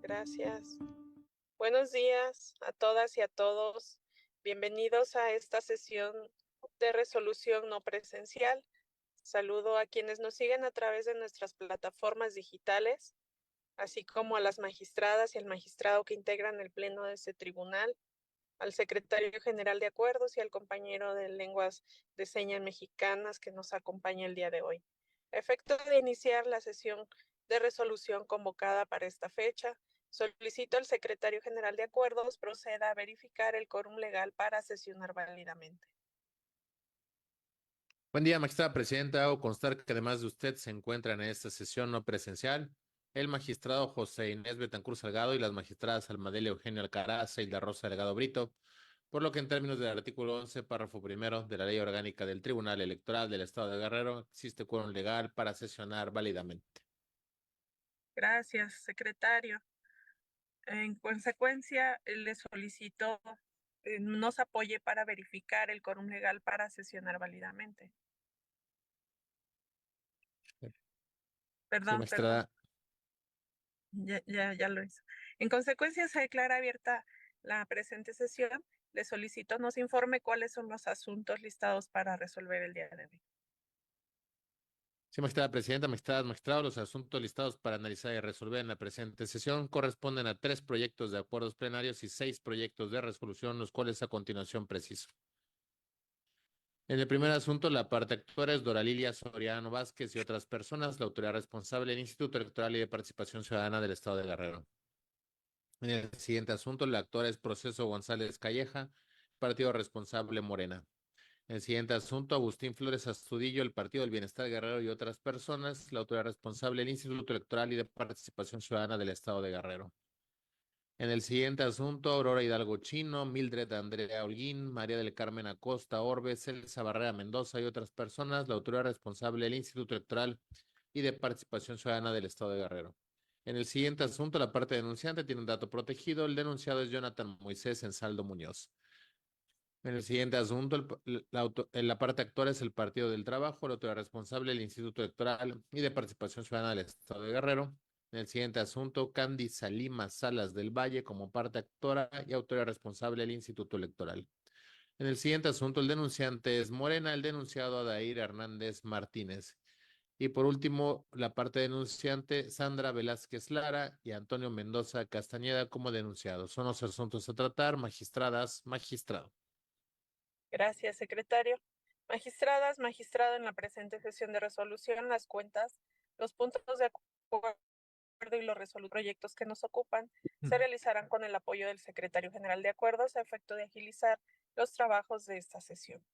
Gracias. Buenos días a todas y a todos. Bienvenidos a esta sesión de resolución no presencial. Saludo a quienes nos siguen a través de nuestras plataformas digitales, así como a las magistradas y al magistrado que integran el pleno de este tribunal, al secretario general de acuerdos y al compañero de lenguas de señas mexicanas que nos acompaña el día de hoy. A efecto de iniciar la sesión de resolución convocada para esta fecha, solicito al secretario general de acuerdos proceda a verificar el quórum legal para sesionar válidamente. Buen día, magistrada presidenta. Hago constar que además de usted se encuentran en esta sesión no presencial el magistrado José Inés Betancur Salgado y las magistradas Almadelia Eugenio Alcaraz y la Rosa Delgado Brito, por lo que en términos del artículo 11, párrafo primero de la Ley Orgánica del Tribunal Electoral del Estado de Guerrero, existe quórum legal para sesionar válidamente. Gracias, secretario. En consecuencia, le solicito nos apoye para verificar el quórum legal para sesionar válidamente. Sí, Perdón. magistrada. Ya lo hizo. En consecuencia, se declara abierta la presente sesión. Le solicito nos informe cuáles son los asuntos listados para resolver el día de hoy. Sí, magistrada presidenta, magistradas, magistrados, los asuntos listados para analizar y resolver en la presente sesión corresponden a 3 proyectos de acuerdos plenarios y 6 proyectos de resolución, los cuales a continuación preciso. En el primer asunto, la parte actora es Dora Lilia Soriano Vázquez y otras personas, la autoridad responsable del Instituto Electoral y de Participación Ciudadana del Estado de Guerrero. En el siguiente asunto, la actora es Proceso González Calleja, partido responsable Morena. En el siguiente asunto, Agustín Flores Astudillo, el Partido del Bienestar Guerrero y otras personas, la autoridad responsable del Instituto Electoral y de Participación Ciudadana del Estado de Guerrero. En el siguiente asunto, Aurora Hidalgo Chino, Mildred Andrea Holguín, María del Carmen Acosta Orbes, Elsa Barrera Mendoza y otras personas, la autoridad responsable del Instituto Electoral y de Participación Ciudadana del Estado de Guerrero. En el siguiente asunto, la parte denunciante tiene un dato protegido. El denunciado es Jonathan Moisés Ensaldo Muñoz. En el siguiente asunto, la parte actora es el Partido del Trabajo, la autoridad responsable del Instituto Electoral y de Participación Ciudadana del Estado de Guerrero. En el siguiente asunto, Candy Salima Salas del Valle como parte actora y autoridad responsable del Instituto Electoral. En el siguiente asunto, el denunciante es Morena, el denunciado Adair Hernández Martínez. Y por último, la parte denunciante, Sandra Velázquez Lara y Antonio Mendoza Castañeda como denunciados. Son los asuntos a tratar, magistradas, magistrado. Gracias, secretario. Magistradas, magistrado, en la presente sesión de resolución, las cuentas, los puntos de acuerdo y los proyectos que nos ocupan se realizarán con el apoyo del secretario general de acuerdos a efecto de agilizar los trabajos de esta sesión.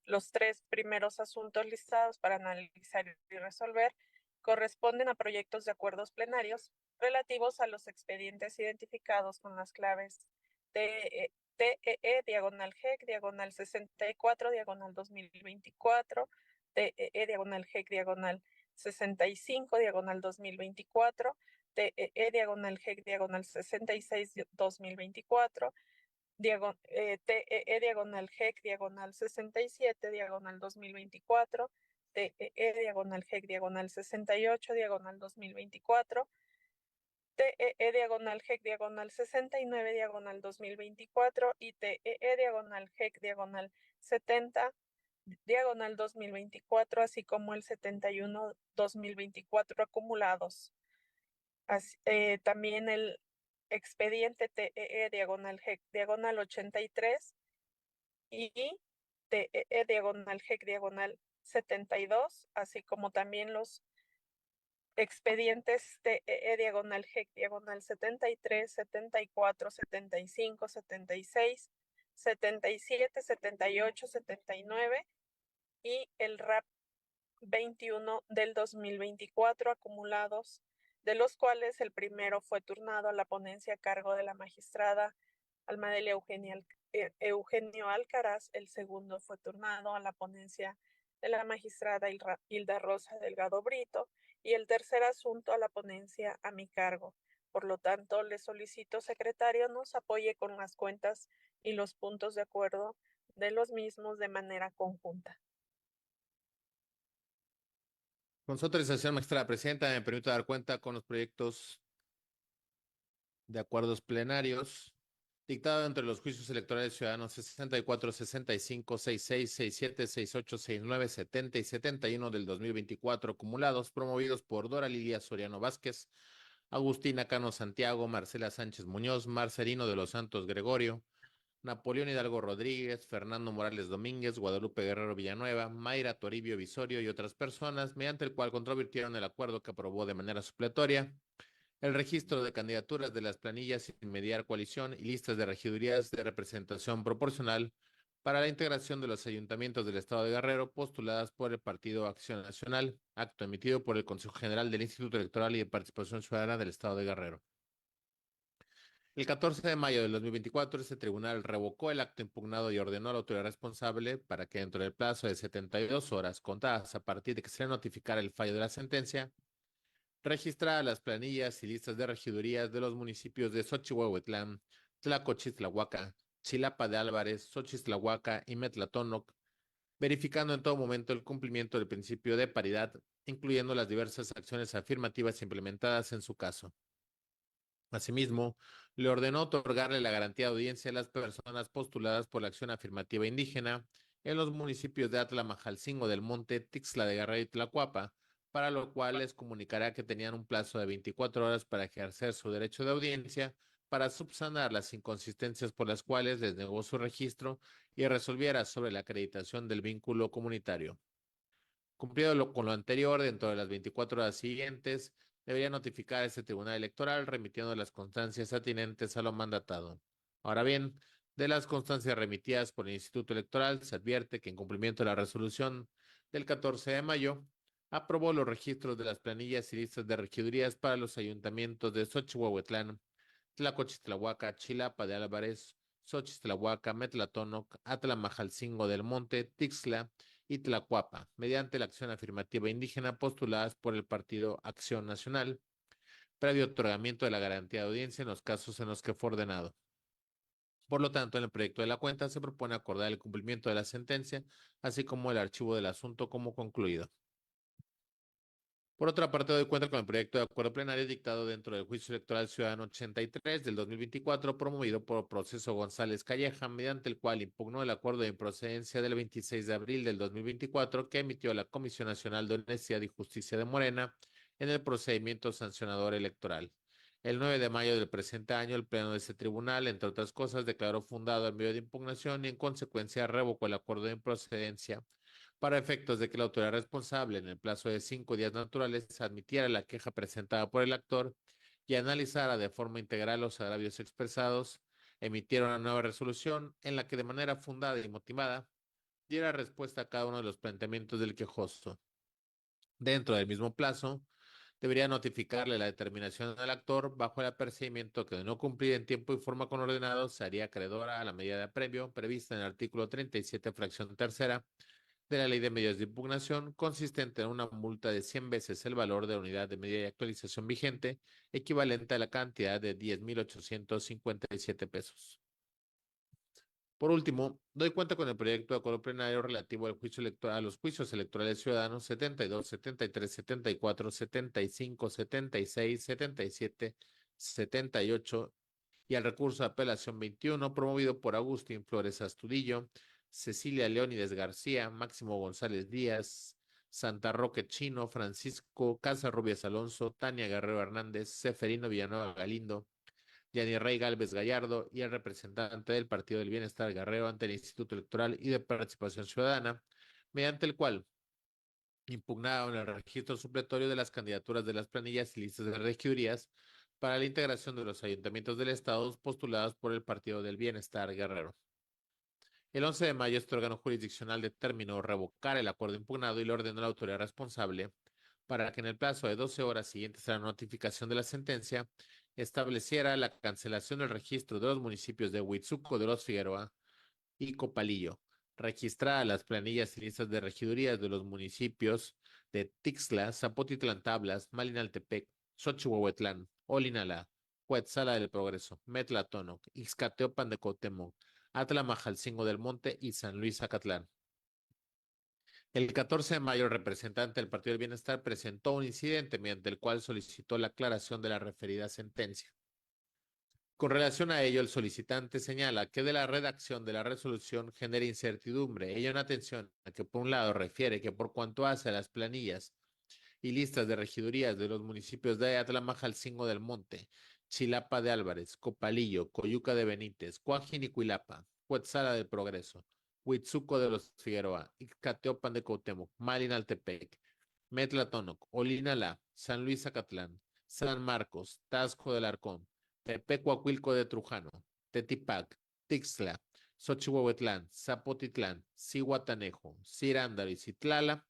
Los 3 primeros asuntos listados para analizar y resolver corresponden a proyectos de acuerdos plenarios relativos a los expedientes identificados con las claves TEE, diagonal GEC, diagonal 64, diagonal 2024, TEE, diagonal GEC, diagonal 65, diagonal 2024, TEE, diagonal GEC, diagonal 66, 2024, TEE diagonal GEC diagonal 67 diagonal 2024, TEE diagonal GEC diagonal 68 diagonal 2024, TEE diagonal GEC diagonal 69 diagonal 2024 y TEE diagonal GEC diagonal 70 diagonal 2024, así como el 71 2024 acumulados. También el expediente TEE diagonal GEC diagonal 83 y TEE diagonal GEC diagonal 72, así como también los expedientes TEE diagonal GEC diagonal 73, 74, 75, 76, 77, 78, 79 y el RAP 21 del 2024 acumulados, de los cuales el primero fue turnado a la ponencia a cargo de la magistrada Almadelia Eugenio Alcaraz, el segundo fue turnado a la ponencia de la magistrada Hilda Rosa Delgado Brito y el tercer asunto a la ponencia a mi cargo. Por lo tanto, le solicito, secretario, nos apoye con las cuentas y los puntos de acuerdo de los mismos de manera conjunta. Con su autorización, magistrada presidenta, me permito dar cuenta con los proyectos de acuerdos plenarios dictado entre los juicios electorales ciudadanos 64, 65, 66, 67, 68, 69, 70 y 71 del 2024 acumulados, promovidos por Dora Lilia Soriano Vázquez, Agustina Cano Santiago, Marcela Sánchez Muñoz, Marcelino de los Santos Gregorio, Napoleón Hidalgo Rodríguez, Fernando Morales Domínguez, Guadalupe Guerrero Villanueva, Mayra Toribio Visorio y otras personas, mediante el cual controvirtieron el acuerdo que aprobó de manera supletoria el registro de candidaturas de las planillas sin mediar coalición y listas de regidurías de representación proporcional para la integración de los ayuntamientos del Estado de Guerrero postuladas por el Partido Acción Nacional, acto emitido por el Consejo General del Instituto Electoral y de Participación Ciudadana del Estado de Guerrero. El 14 de mayo del 2024, este tribunal revocó el acto impugnado y ordenó a la autoridad responsable para que dentro del plazo de 72 horas contadas a partir de que se le notificara el fallo de la sentencia, registrara las planillas y listas de regidurías de los municipios de Xochihuahuetlán, Tlacochitlahuaca, Chilapa de Álvarez, Xochitlahuaca y Metlatónoc, verificando en todo momento el cumplimiento del principio de paridad, incluyendo las diversas acciones afirmativas implementadas en su caso. Asimismo, le ordenó otorgarle la garantía de audiencia a las personas postuladas por la acción afirmativa indígena en los municipios de Atlamajalcingo del Monte, Tixla de Guerrero y Tlacuapa, para lo cual les comunicará que tenían un plazo de 24 horas para ejercer su derecho de audiencia para subsanar las inconsistencias por las cuales les negó su registro y resolviera sobre la acreditación del vínculo comunitario. Cumplido con lo anterior, dentro de las 24 horas siguientes, debería notificar a este tribunal electoral remitiendo las constancias atinentes a lo mandatado. Ahora bien, de las constancias remitidas por el Instituto Electoral, se advierte que en cumplimiento de la resolución del 14 de mayo, aprobó los registros de las planillas y listas de regidurías para los ayuntamientos de Xochihuahuetlán, Tlacochitlahuaca, Chilapa de Álvarez, Xochitlahuaca, Metlatónoc, Atlamajalcingo del Monte, Tixla y Tlacuapa, mediante la acción afirmativa indígena postuladas por el Partido Acción Nacional, previo otorgamiento de la garantía de audiencia en los casos en los que fue ordenado. Por lo tanto, en el proyecto de la cuenta se propone acordar el cumplimiento de la sentencia, así como el archivo del asunto como concluido. Por otra parte, doy cuenta con el proyecto de acuerdo plenario dictado dentro del Juicio Electoral Ciudadano 83 del 2024, promovido por Proceso González Calleja, mediante el cual impugnó el acuerdo de improcedencia del 26 de abril del 2024 que emitió la Comisión Nacional de Honestidad y Justicia de Morena en el procedimiento sancionador electoral. El 9 de mayo del presente año, el Pleno de este tribunal, entre otras cosas, declaró fundado el medio de impugnación y, en consecuencia, revocó el acuerdo de improcedencia para efectos de que la autoridad responsable, en el plazo de 5 días naturales, admitiera la queja presentada por el actor y analizara de forma integral los agravios expresados, emitiera una nueva resolución en la que de manera fundada y motivada diera respuesta a cada uno de los planteamientos del quejoso. Dentro del mismo plazo, debería notificarle la determinación al actor bajo el apercibimiento que de no cumplir en tiempo y forma con ordenado se haría acreedora a la medida de apremio prevista en el artículo 37, fracción tercera de la Ley de Medidas de Impugnación, consistente en una multa de 100 veces el valor de la unidad de medida de actualización vigente, equivalente a la cantidad de 10,857 pesos. Por último, doy cuenta con el proyecto de acuerdo plenario relativo al juicio electoral, a los juicios electorales ciudadanos 72, 73, 74, 75, 76, 77, 78 y al recurso de apelación 21, promovido por Agustín Flores Astudillo, Cecilia Leónides García, Máximo González Díaz, Santa Roque Chino, Francisco Casarrubias Alonso, Tania Guerrero Hernández, Seferino Villanueva Galindo, Yanni Rey Galvez Gallardo y el representante del Partido del Bienestar Guerrero ante el Instituto Electoral y de Participación Ciudadana, mediante el cual impugnaron el registro supletorio de las candidaturas de las planillas y listas de regidurías para la integración de los ayuntamientos del Estado postulados por el Partido del Bienestar Guerrero. El 11 de mayo, este órgano jurisdiccional determinó revocar el acuerdo impugnado y le ordenó a la autoridad responsable para que en el plazo de 12 horas siguientes a la notificación de la sentencia estableciera la cancelación del registro de los municipios de Huitzuco de los Figueroa y Copalillo, registrada las planillas y listas de regidurías de los municipios de Tixla, Zapotitlán Tablas, Malinaltepec, Xochihuahuetlán, Olinala, Cuetzala del Progreso, Metlatónoc, Ixcateopan de Cuauhtémoc, Atlamajalcingo del Monte y San Luis Acatlán. El 14 de mayo, el representante del Partido del Bienestar presentó un incidente mediante el cual solicitó la aclaración de la referida sentencia. Con relación a ello, el solicitante señala que de la redacción de la resolución genera incertidumbre. Ello en atención a que, por un lado, refiere que por cuanto hace a las planillas y listas de regidurías de los municipios de Atlamajalcingo del Monte, Chilapa de Álvarez, Copalillo, Coyuca de Benítez, Cuajin y Cuilapa, Cuetzala del Progreso, Huitzuco de los Figueroa, Ixcateopan de Cuauhtémoc, Malinaltepec, Metlatónoc, Olinalá, San Luis Acatlán, San Marcos, Tasco del Arcón, Tepecuacuilco de Trujano, Tetipac, Tixla, Xochihuehuetlán, Zapotitlán, Cihuatanejo, Cirándaro y Citlala,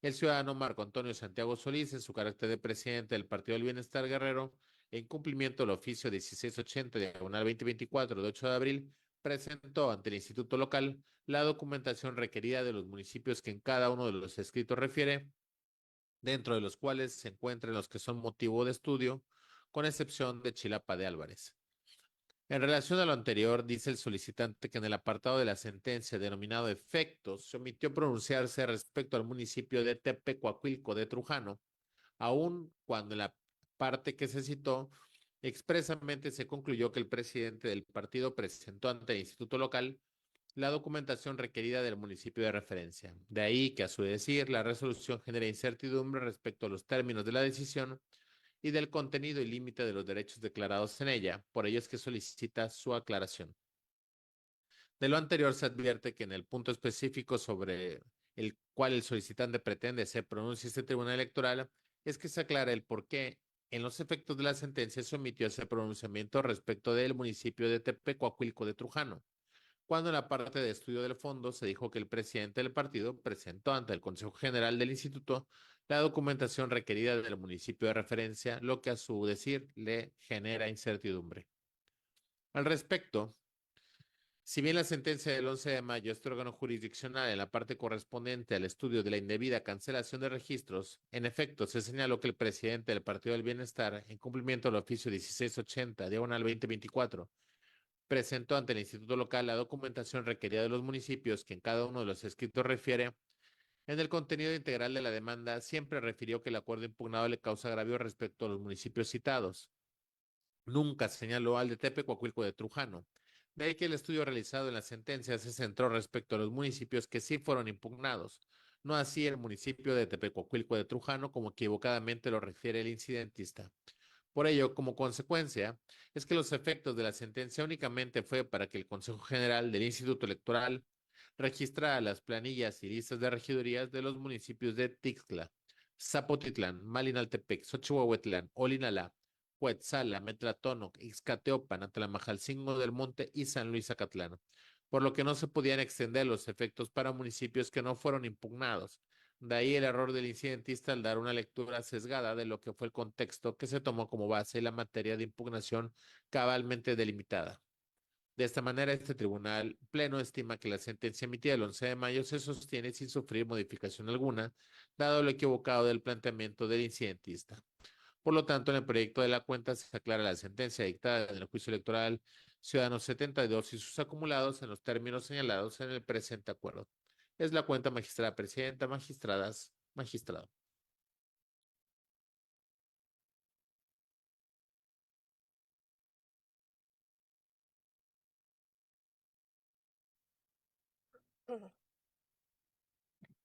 el ciudadano Marco Antonio Santiago Solís, en su carácter de presidente del Partido del Bienestar Guerrero, en cumplimiento del oficio 1680 diagonal 2024 de 8 de abril, presentó ante el Instituto Local la documentación requerida de los municipios que en cada uno de los escritos refiere, dentro de los cuales se encuentran los que son motivo de estudio, con excepción de Chilapa de Álvarez. En relación a lo anterior, dice el solicitante que en el apartado de la sentencia denominado efectos se omitió pronunciarse respecto al municipio de Tepecuacuilco de Trujano, aun cuando en la parte que se citó expresamente se concluyó que el presidente del partido presentó ante el instituto local la documentación requerida del municipio de referencia. De ahí que, a su decir, la resolución genera incertidumbre respecto a los términos de la decisión y del contenido y límite de los derechos declarados en ella. Por ello es que solicita su aclaración. De lo anterior se advierte que en el punto específico sobre el cual el solicitante pretende se pronuncie este tribunal electoral, es que se aclara el por qué en los efectos de la sentencia se omitió ese pronunciamiento respecto del municipio de Tepecuacuilco de Trujano, cuando en la parte de estudio del fondo se dijo que el presidente del partido presentó ante el Consejo General del Instituto la documentación requerida del municipio de referencia, lo que a su decir le genera incertidumbre. Al respecto, si bien la sentencia del 11 de mayo, este órgano jurisdiccional en la parte correspondiente al estudio de la indebida cancelación de registros, en efecto se señaló que el presidente del Partido del Bienestar, en cumplimiento del oficio 1680, diagonal 2024, presentó ante el Instituto Local la documentación requerida de los municipios que en cada uno de los escritos refiere. En el contenido integral de la demanda, siempre refirió que el acuerdo impugnado le causa agravio respecto a los municipios citados. Nunca señaló al de Tepecuacuilco de Trujano. De ahí que el estudio realizado en la sentencia se centró respecto a los municipios que sí fueron impugnados, no así el municipio de Tepecuacuilco de Trujano, como equivocadamente lo refiere el incidentista. Por ello, como consecuencia, es que los efectos de la sentencia únicamente fue para que el Consejo General del Instituto Electoral registrara las planillas y listas de regidurías de los municipios de Tixla, Zapotitlán, Malinaltepec, Xochihuehuetlán, Olinalá, Cuetzala, Metlatónoc, Ixcateopan, Atlamajalcingo del Monte y San Luis Acatlán, por lo que no se podían extender los efectos para municipios que no fueron impugnados. De ahí el error del incidentista al dar una lectura sesgada de lo que fue el contexto que se tomó como base la materia de impugnación cabalmente delimitada. De esta manera, este tribunal pleno estima que la sentencia emitida el 11 de mayo se sostiene sin sufrir modificación alguna, dado lo equivocado del planteamiento del incidentista. Por lo tanto, en el proyecto de la cuenta se aclara la sentencia dictada en el juicio electoral Ciudadanos 72 y sus acumulados en los términos señalados en el presente acuerdo. Es la cuenta magistrada presidenta, magistradas, magistrado.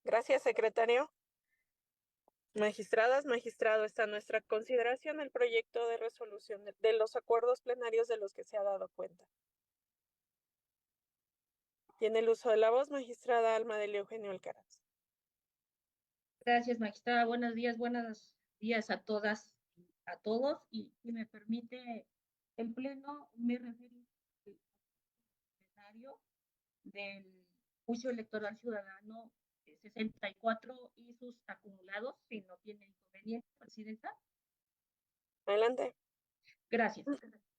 Gracias, secretario. Magistradas, magistrado, está a nuestra consideración el proyecto de resolución de los acuerdos plenarios de los que se ha dado cuenta. Tiene el uso de la voz, magistrada Alma del Eugenio Alcaraz. Gracias, magistrada. Buenos días a todas y a todos. Y si me permite el pleno, me refiero al plenario del juicio electoral ciudadano 64 y sus acumulados, si no tiene inconveniente, presidenta. Adelante. Gracias.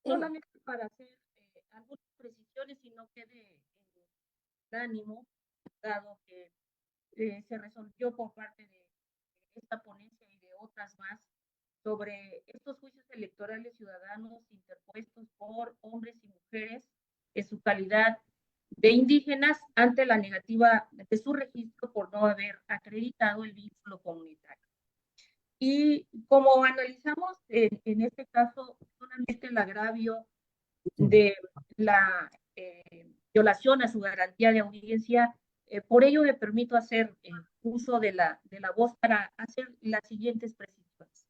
Solamente para hacer algunas precisiones y no quede en ánimo, dado que se resolvió por parte de esta ponencia y de otras más sobre estos juicios electorales ciudadanos interpuestos por hombres y mujeres en su calidad de indígenas ante la negativa de su registro por no haber acreditado el vínculo comunitario. Y como analizamos en este caso, solamente el agravio de la violación a su garantía de audiencia. Por ello me permito hacer uso de la voz para hacer las siguientes precisiones.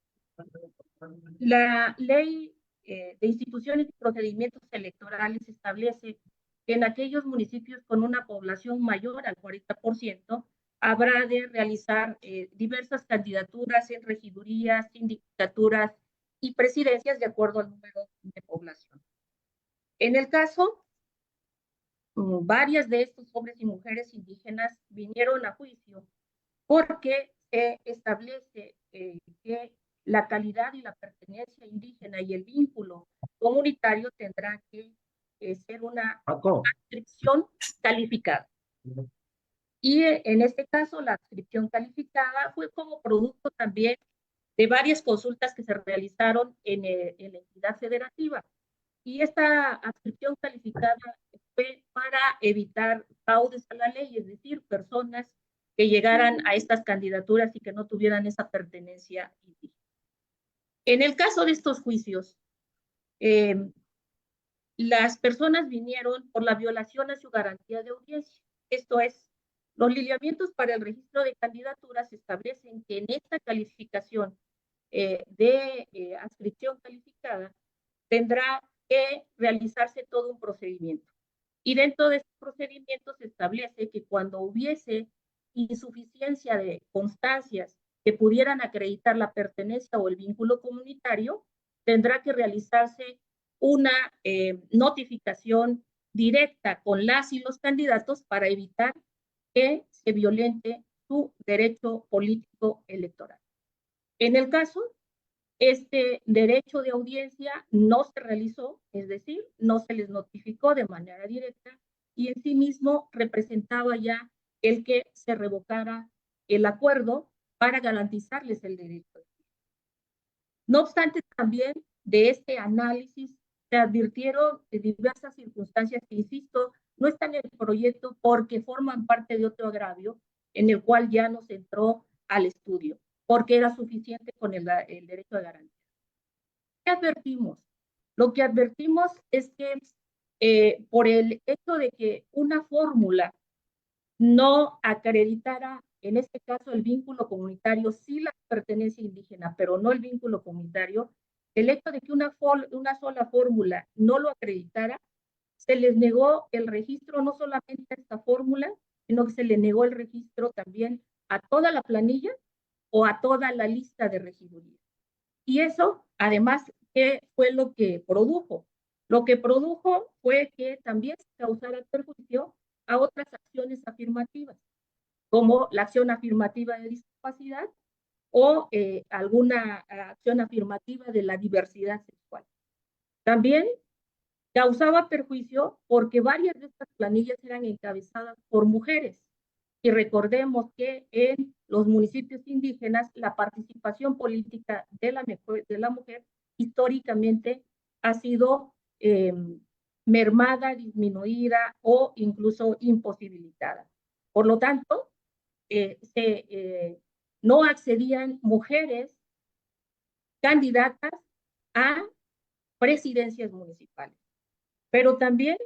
La ley de instituciones y procedimientos electorales establece que en aquellos municipios con una población mayor al 40% habrá de realizar diversas candidaturas en regidurías, sindicaturas y presidencias de acuerdo al número de población. En el caso, varias de estos hombres y mujeres indígenas vinieron a juicio porque se establece que la calidad y la pertenencia indígena y el vínculo comunitario tendrá que ser una adscripción calificada. Y en este caso, la adscripción calificada fue como producto también de varias consultas que se realizaron en la entidad federativa. Y esta adscripción calificada fue para evitar fraudes a la ley, es decir, personas que llegaran a estas candidaturas y que no tuvieran esa pertenencia indígena. En el caso de estos juicios, las personas vinieron por la violación a su garantía de audiencia. Esto es, los lineamientos para el registro de candidaturas establecen que en esta calificación de adscripción calificada tendrá que realizarse todo un procedimiento. Y dentro de este procedimiento se establece que cuando hubiese insuficiencia de constancias que pudieran acreditar la pertenencia o el vínculo comunitario, tendrá que realizarse una notificación directa con las y los candidatos para evitar que se violente su derecho político electoral. En el caso, este derecho de audiencia no se realizó, es decir, no se les notificó de manera directa y en sí mismo representaba ya el que se revocara el acuerdo para garantizarles el derecho. No obstante, también de este análisis se advirtieron de diversas circunstancias que, insisto, no están en el proyecto porque forman parte de otro agravio en el cual ya no se entró al estudio, porque era suficiente con el derecho de garantía. ¿Qué advertimos? Lo que advertimos es que por el hecho de que una fórmula no acreditara, en este caso, el vínculo comunitario, sí la pertenencia indígena, pero no el vínculo comunitario, el hecho de que una sola fórmula no lo acreditara, se les negó el registro no solamente a esta fórmula, sino que se le negó el registro también a toda la planilla o a toda la lista de regidurías. Y eso, además, ¿qué fue lo que produjo? Lo que produjo fue que también se causara perjuicio a otras acciones afirmativas, como la acción afirmativa de discapacidad o alguna acción afirmativa de la diversidad sexual. También causaba perjuicio porque varias de estas planillas eran encabezadas por mujeres. Y recordemos que en los municipios indígenas la participación política de la mujer históricamente ha sido mermada, disminuida o incluso imposibilitada. Por lo tanto, no accedían mujeres candidatas a presidencias municipales. Pero también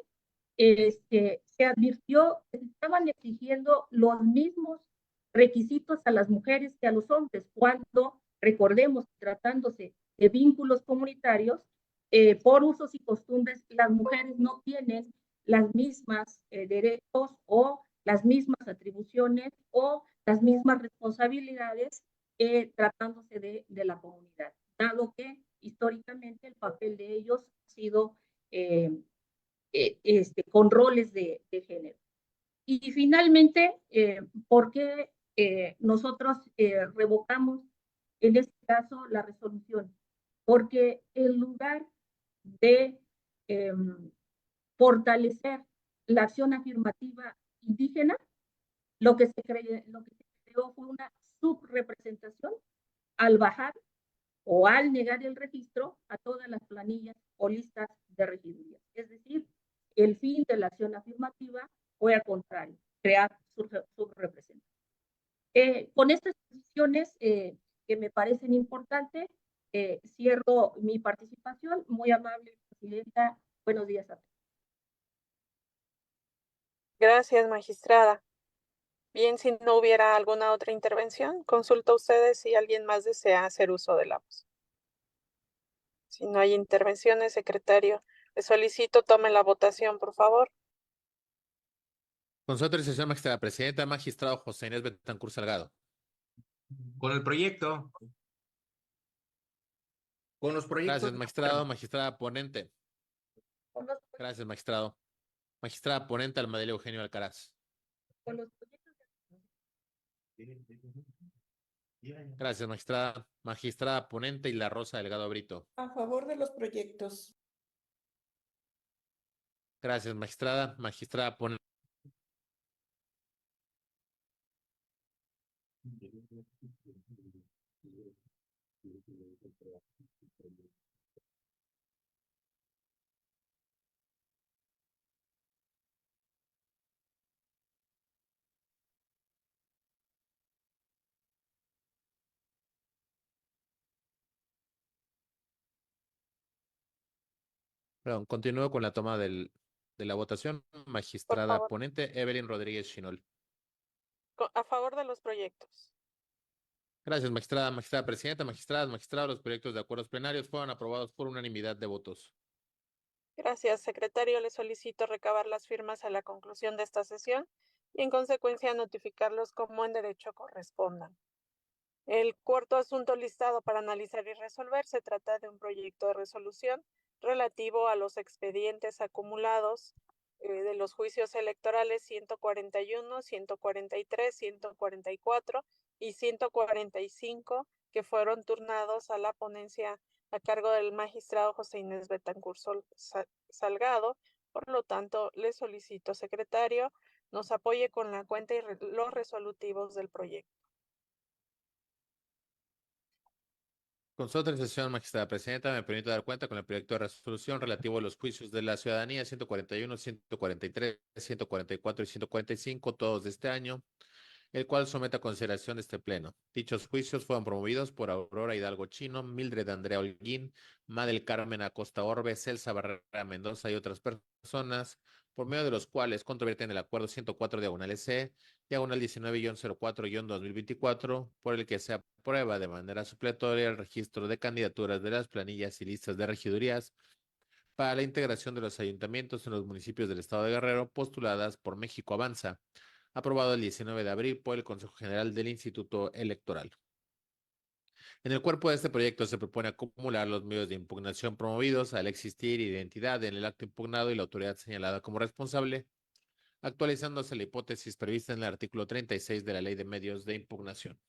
se advirtió que se estaban exigiendo los mismos requisitos a las mujeres que a los hombres, cuando, recordemos, tratándose de vínculos comunitarios, por usos y costumbres, las mujeres no tienen las mismas derechos o las mismas atribuciones o las mismas responsabilidades tratándose de la comunidad, dado que históricamente el papel de ellos ha sido con roles de género. Y finalmente, ¿por qué nosotros revocamos en este caso la resolución? Porque en lugar de fortalecer la acción afirmativa indígena, lo que se creó fue una subrepresentación al bajar o al negar el registro a todas las planillas o listas de regidurías. Es decir, el fin de la acción afirmativa fue al contrario, crear subrepresentación. Con estas decisiones que me parecen importantes, cierro mi participación. Muy amable, presidenta, Buenos días a todos. Gracias, magistrada. Bien, si no hubiera alguna otra intervención, consulto a ustedes si alguien más desea hacer uso de la voz. Si no hay intervenciones, secretario, le solicito tome la votación, por favor. Con su autorización, magistrada presidenta, magistrado José Inés Betancur Salgado. Con el proyecto. Con los proyectos. Gracias, magistrado. Magistrada ponente. Con los, Gracias, magistrado. Magistrada ponente Almadel Eugenio Alcaraz. con los proyectos Gracias, magistrada. Magistrada ponente y la Rosa Delgado Brito. A favor de los proyectos. Gracias, magistrada. Magistrada ponente. Perdón, continúo con la toma de la votación. Magistrada favor. ponente Evelyn Rodríguez Chinol. A favor de los proyectos. Gracias, magistrada. Magistrada presidenta, magistradas, magistrados, los proyectos de acuerdos plenarios fueron aprobados por unanimidad de votos. Gracias, secretario. Le solicito recabar las firmas a la conclusión de esta sesión y en consecuencia notificarlos como en derecho correspondan. El cuarto asunto listado para analizar y resolver se trata de un proyecto de resolución relativo a los expedientes acumulados de los juicios electorales 141, 143, 144 y 145 que fueron turnados a la ponencia a cargo del magistrado José Inés Betancur Salgado. Por lo tanto, le solicito, secretario, nos apoye con la cuenta y los resolutivos del proyecto. Con su autorización, magistrada presidenta, me permito dar cuenta con el proyecto de resolución relativo a los juicios de la ciudadanía 141, 143, 144 y 145, todos de este año, el cual somete a consideración de este pleno. Dichos juicios fueron promovidos por Aurora Hidalgo Chino, Mildred Andrea Holguín, Madel Carmen Acosta Orbe, Celsa Barrera Mendoza y otras personas, por medio de los cuales controvierten el acuerdo 104 diagonal C, diagonal 19-04-2024, por el que se aprueba de manera supletoria el registro de candidaturas de las planillas y listas de regidurías para la integración de los ayuntamientos en los municipios del estado de Guerrero, postuladas por México Avanza, aprobado el 19 de abril por el Consejo General del Instituto Electoral. En el cuerpo de este proyecto se propone acumular los medios de impugnación promovidos al existir identidad en el acto impugnado y la autoridad señalada como responsable, actualizándose la hipótesis prevista en el artículo 36 de la Ley de Medios de Impugnación.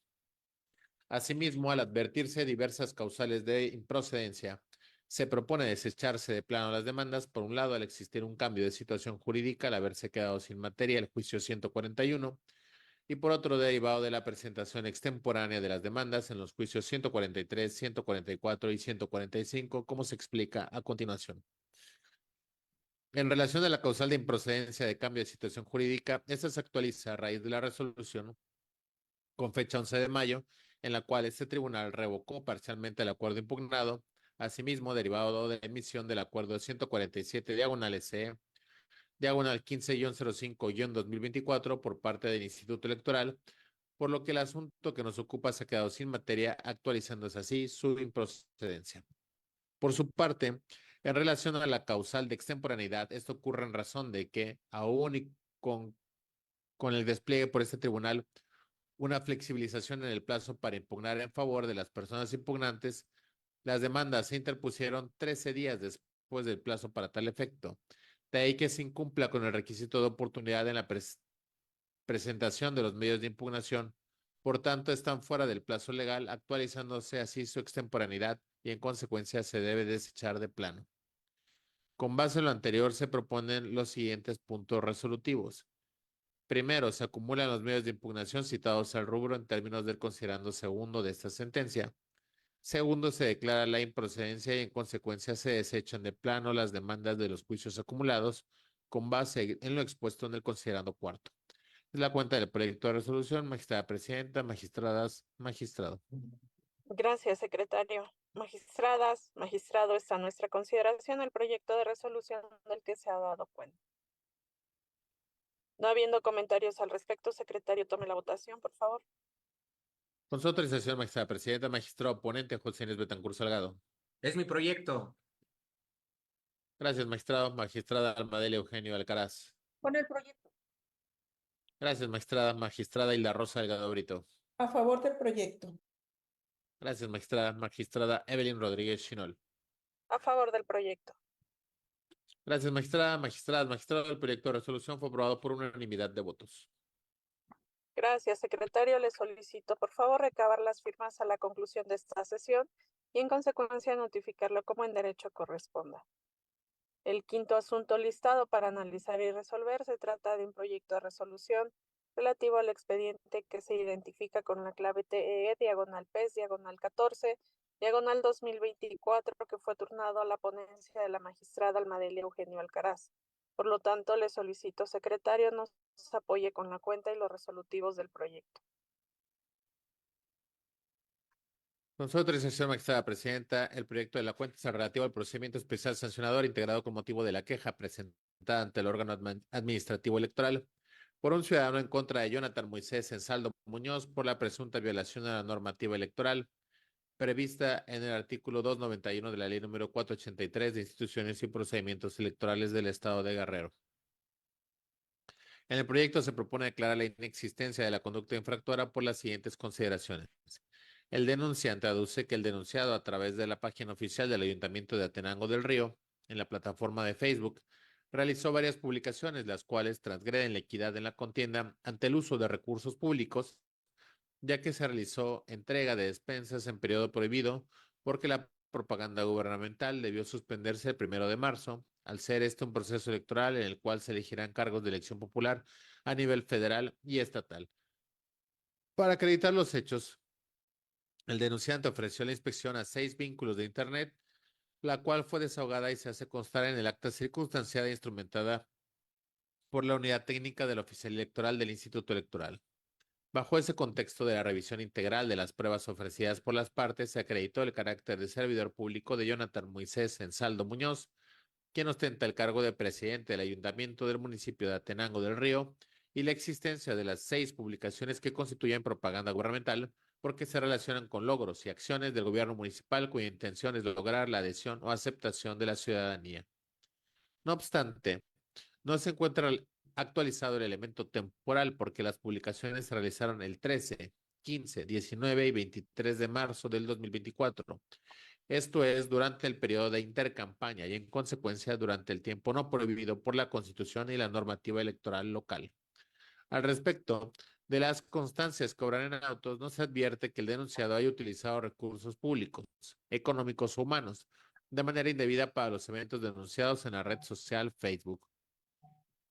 Asimismo, al advertirse diversas causales de improcedencia, se propone desecharse de plano las demandas, por un lado, al existir un cambio de situación jurídica al haberse quedado sin materia el juicio 141, y por otro, derivado de la presentación extemporánea de las demandas en los juicios 143, 144 y 145, como se explica a continuación. En relación a la causal de improcedencia de cambio de situación jurídica, esta se actualiza a raíz de la resolución con fecha 11 de mayo, en la cual este tribunal revocó parcialmente el acuerdo impugnado, asimismo derivado de la emisión del acuerdo 147 diagonal C, diagonal 15-05-2024 por parte del Instituto Electoral, por lo que el asunto que nos ocupa se ha quedado sin materia, actualizándose así su improcedencia. Por su parte, en relación a la causal de extemporaneidad, esto ocurre en razón de que, aún y con el despliegue por este tribunal, una flexibilización en el plazo para impugnar en favor de las personas impugnantes, las demandas se interpusieron 13 días después del plazo para tal efecto. De ahí que se incumpla con el requisito de oportunidad en la presentación de los medios de impugnación. Por tanto, están fuera del plazo legal, actualizándose así su extemporaneidad y en consecuencia se debe desechar de plano. Con base en lo anterior, se proponen los siguientes puntos resolutivos. Primero, se acumulan los medios de impugnación citados al rubro en términos del considerando segundo de esta sentencia. Segundo, se declara la improcedencia y en consecuencia se desechan de plano las demandas de los juicios acumulados con base en lo expuesto en el considerando cuarto. Es la cuenta del proyecto de resolución, magistrada presidenta, magistradas, magistrado. Gracias, secretario. Magistradas, magistrado, está a nuestra consideración el proyecto de resolución del que se ha dado cuenta. No habiendo comentarios al respecto, secretario, tome la votación, por favor. Con su autorización, magistrada presidenta, magistrado ponente José Inés Betancur Salgado. Es mi proyecto. Gracias, magistrado. Magistrada Almadelia Eugenio Alcaraz. Con el proyecto. Gracias, magistrada. Magistrada Hilda Rosa Delgado Brito. A favor del proyecto. Gracias, magistrada. Magistrada Evelyn Rodríguez Chinol. A favor del proyecto. Gracias, magistrada. Magistrada, magistrado. El proyecto de resolución fue aprobado por unanimidad de votos. Gracias, secretario. Le solicito, por favor, recabar las firmas a la conclusión de esta sesión y, en consecuencia, notificarlo como en derecho corresponda. El quinto asunto listado para analizar y resolver se trata de un proyecto de resolución relativo al expediente que se identifica con la clave TEE/PES, /14, /2024, que fue turnado a la ponencia de la magistrada Almadelia Eugenio Alcaraz. Por lo tanto, le solicito, secretario, nos apoye con la cuenta y los resolutivos del proyecto. Con su autorización, magistrada presidenta, el proyecto de la cuenta es relativo al procedimiento especial sancionador integrado con motivo de la queja presentada ante el órgano administrativo electoral por un ciudadano en contra de Jonathan Moisés Ensaldo Muñoz por la presunta violación a la normativa electoral prevista en el artículo 291 de la ley número 483 de instituciones y procedimientos electorales del Estado de Guerrero. En el proyecto se propone declarar la inexistencia de la conducta infractora por las siguientes consideraciones. El denunciante aduce que el denunciado, a través de la página oficial del Ayuntamiento de Atenango del Río, en la plataforma de Facebook, realizó varias publicaciones, las cuales transgreden la equidad en la contienda ante el uso de recursos públicos, ya que se realizó entrega de despensas en periodo prohibido, porque la propaganda gubernamental debió suspenderse el 1 de marzo, al ser este un proceso electoral en el cual se elegirán cargos de elección popular a nivel federal y estatal. Para acreditar los hechos, el denunciante ofreció la inspección a 6 vínculos de Internet, la cual fue desahogada y se hace constar en el acta circunstanciada e instrumentada por la Unidad Técnica del Oficial Electoral del Instituto Electoral. Bajo ese contexto de la revisión integral de las pruebas ofrecidas por las partes, se acreditó el carácter de servidor público de Jonathan Moisés Ensaldo Muñoz, quien ostenta el cargo de presidente del Ayuntamiento del municipio de Atenango del Río, y la existencia de las 6 publicaciones que constituyen propaganda gubernamental, porque se relacionan con logros y acciones del gobierno municipal cuya intención es lograr la adhesión o aceptación de la ciudadanía. No obstante, no se encuentra actualizado el elemento temporal porque las publicaciones se realizaron el 13, 15, 19 y 23 de marzo del 2024. Esto es durante el periodo de intercampaña y, en consecuencia, durante el tiempo no prohibido por la Constitución y la normativa electoral local. Al respecto de las constancias que obran en autos, no se advierte que el denunciado haya utilizado recursos públicos, económicos o humanos de manera indebida para los eventos denunciados en la red social Facebook.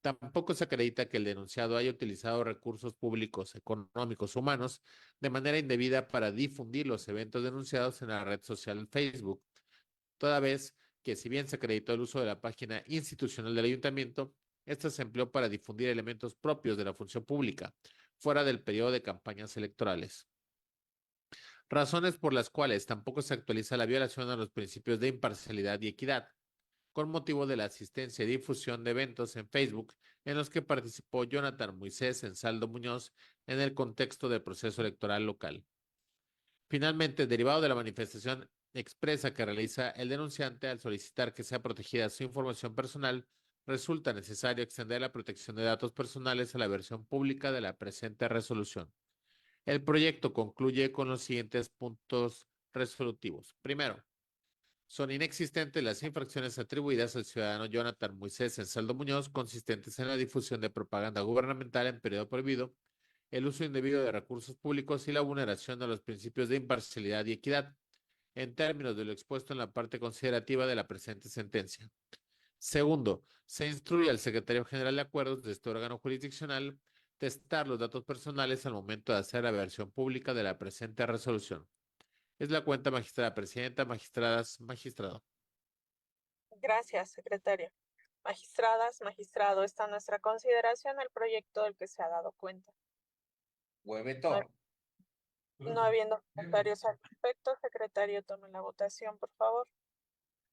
Tampoco se acredita que el denunciado haya utilizado recursos públicos, económicos o humanos de manera indebida para difundir los eventos denunciados en la red social Facebook, toda vez que, si bien se acreditó el uso de la página institucional del ayuntamiento, esta se empleó para difundir elementos propios de la función pública, fuera del periodo de campañas electorales. Razones por las cuales tampoco se actualiza la violación a los principios de imparcialidad y equidad, con motivo de la asistencia y difusión de eventos en Facebook en los que participó Jonathan Moisés Ensaldo Muñoz en el contexto del proceso electoral local. Finalmente, derivado de la manifestación expresa que realiza el denunciante al solicitar que sea protegida su información personal, resulta necesario extender la protección de datos personales a la versión pública de la presente resolución. El proyecto concluye con los siguientes puntos resolutivos. Primero, son inexistentes las infracciones atribuidas al ciudadano Jonathan Moisés Ensaldo Muñoz, consistentes en la difusión de propaganda gubernamental en periodo prohibido, el uso indebido de recursos públicos y la vulneración de los principios de imparcialidad y equidad, en términos de lo expuesto en la parte considerativa de la presente sentencia. Segundo, se instruye al secretario general de acuerdos de este órgano jurisdiccional testar los datos personales al momento de hacer la versión pública de la presente resolución. Es la cuenta, magistrada presidenta, magistradas, magistrado. Gracias, secretario. Magistradas, magistrado, está a nuestra consideración el proyecto del que se ha dado cuenta. Hueveto. No habiendo comentarios al respecto, secretario, tome la votación, por favor.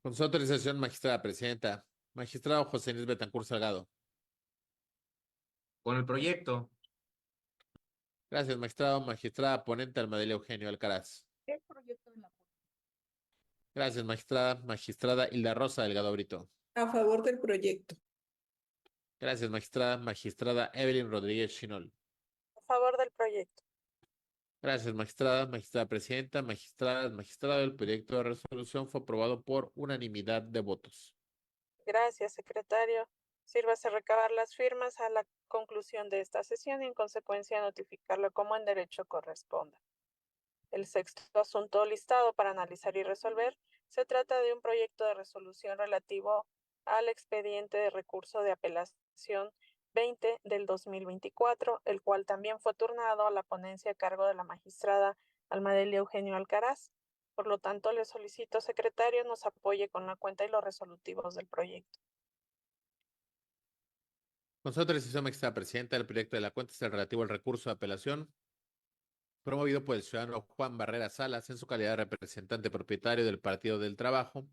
Con su autorización, magistrada presidenta. Magistrado José Luis Betancur Salgado. Con el proyecto. Gracias, magistrado. Magistrada ponente Almadelia Eugenio Alcaraz. El proyecto de la Gracias, magistrada. Magistrada Hilda Rosa Delgado Brito. A favor del proyecto. Gracias, magistrada. Magistrada Evelyn Rodríguez Chinol. A favor del proyecto. Gracias, magistrada. Magistrada presidenta. Magistradas, magistrado. El proyecto de resolución fue aprobado por unanimidad de votos. Gracias, secretario. Sírvase recabar las firmas a la conclusión de esta sesión y en consecuencia notificarlo como en derecho corresponda. El sexto asunto listado para analizar y resolver se trata de un proyecto de resolución relativo al expediente de recurso de apelación 20 del 2024, el cual también fue turnado a la ponencia a cargo de la magistrada Almadelia Eugenio Alcaraz. Por lo tanto, le solicito, secretario, nos apoye con la cuenta y los resolutivos del proyecto. Con su autorización, magistrada presidenta, el proyecto de la cuenta es el relativo al recurso de apelación promovido por el ciudadano Juan Barrera Salas en su calidad de representante propietario del Partido del Trabajo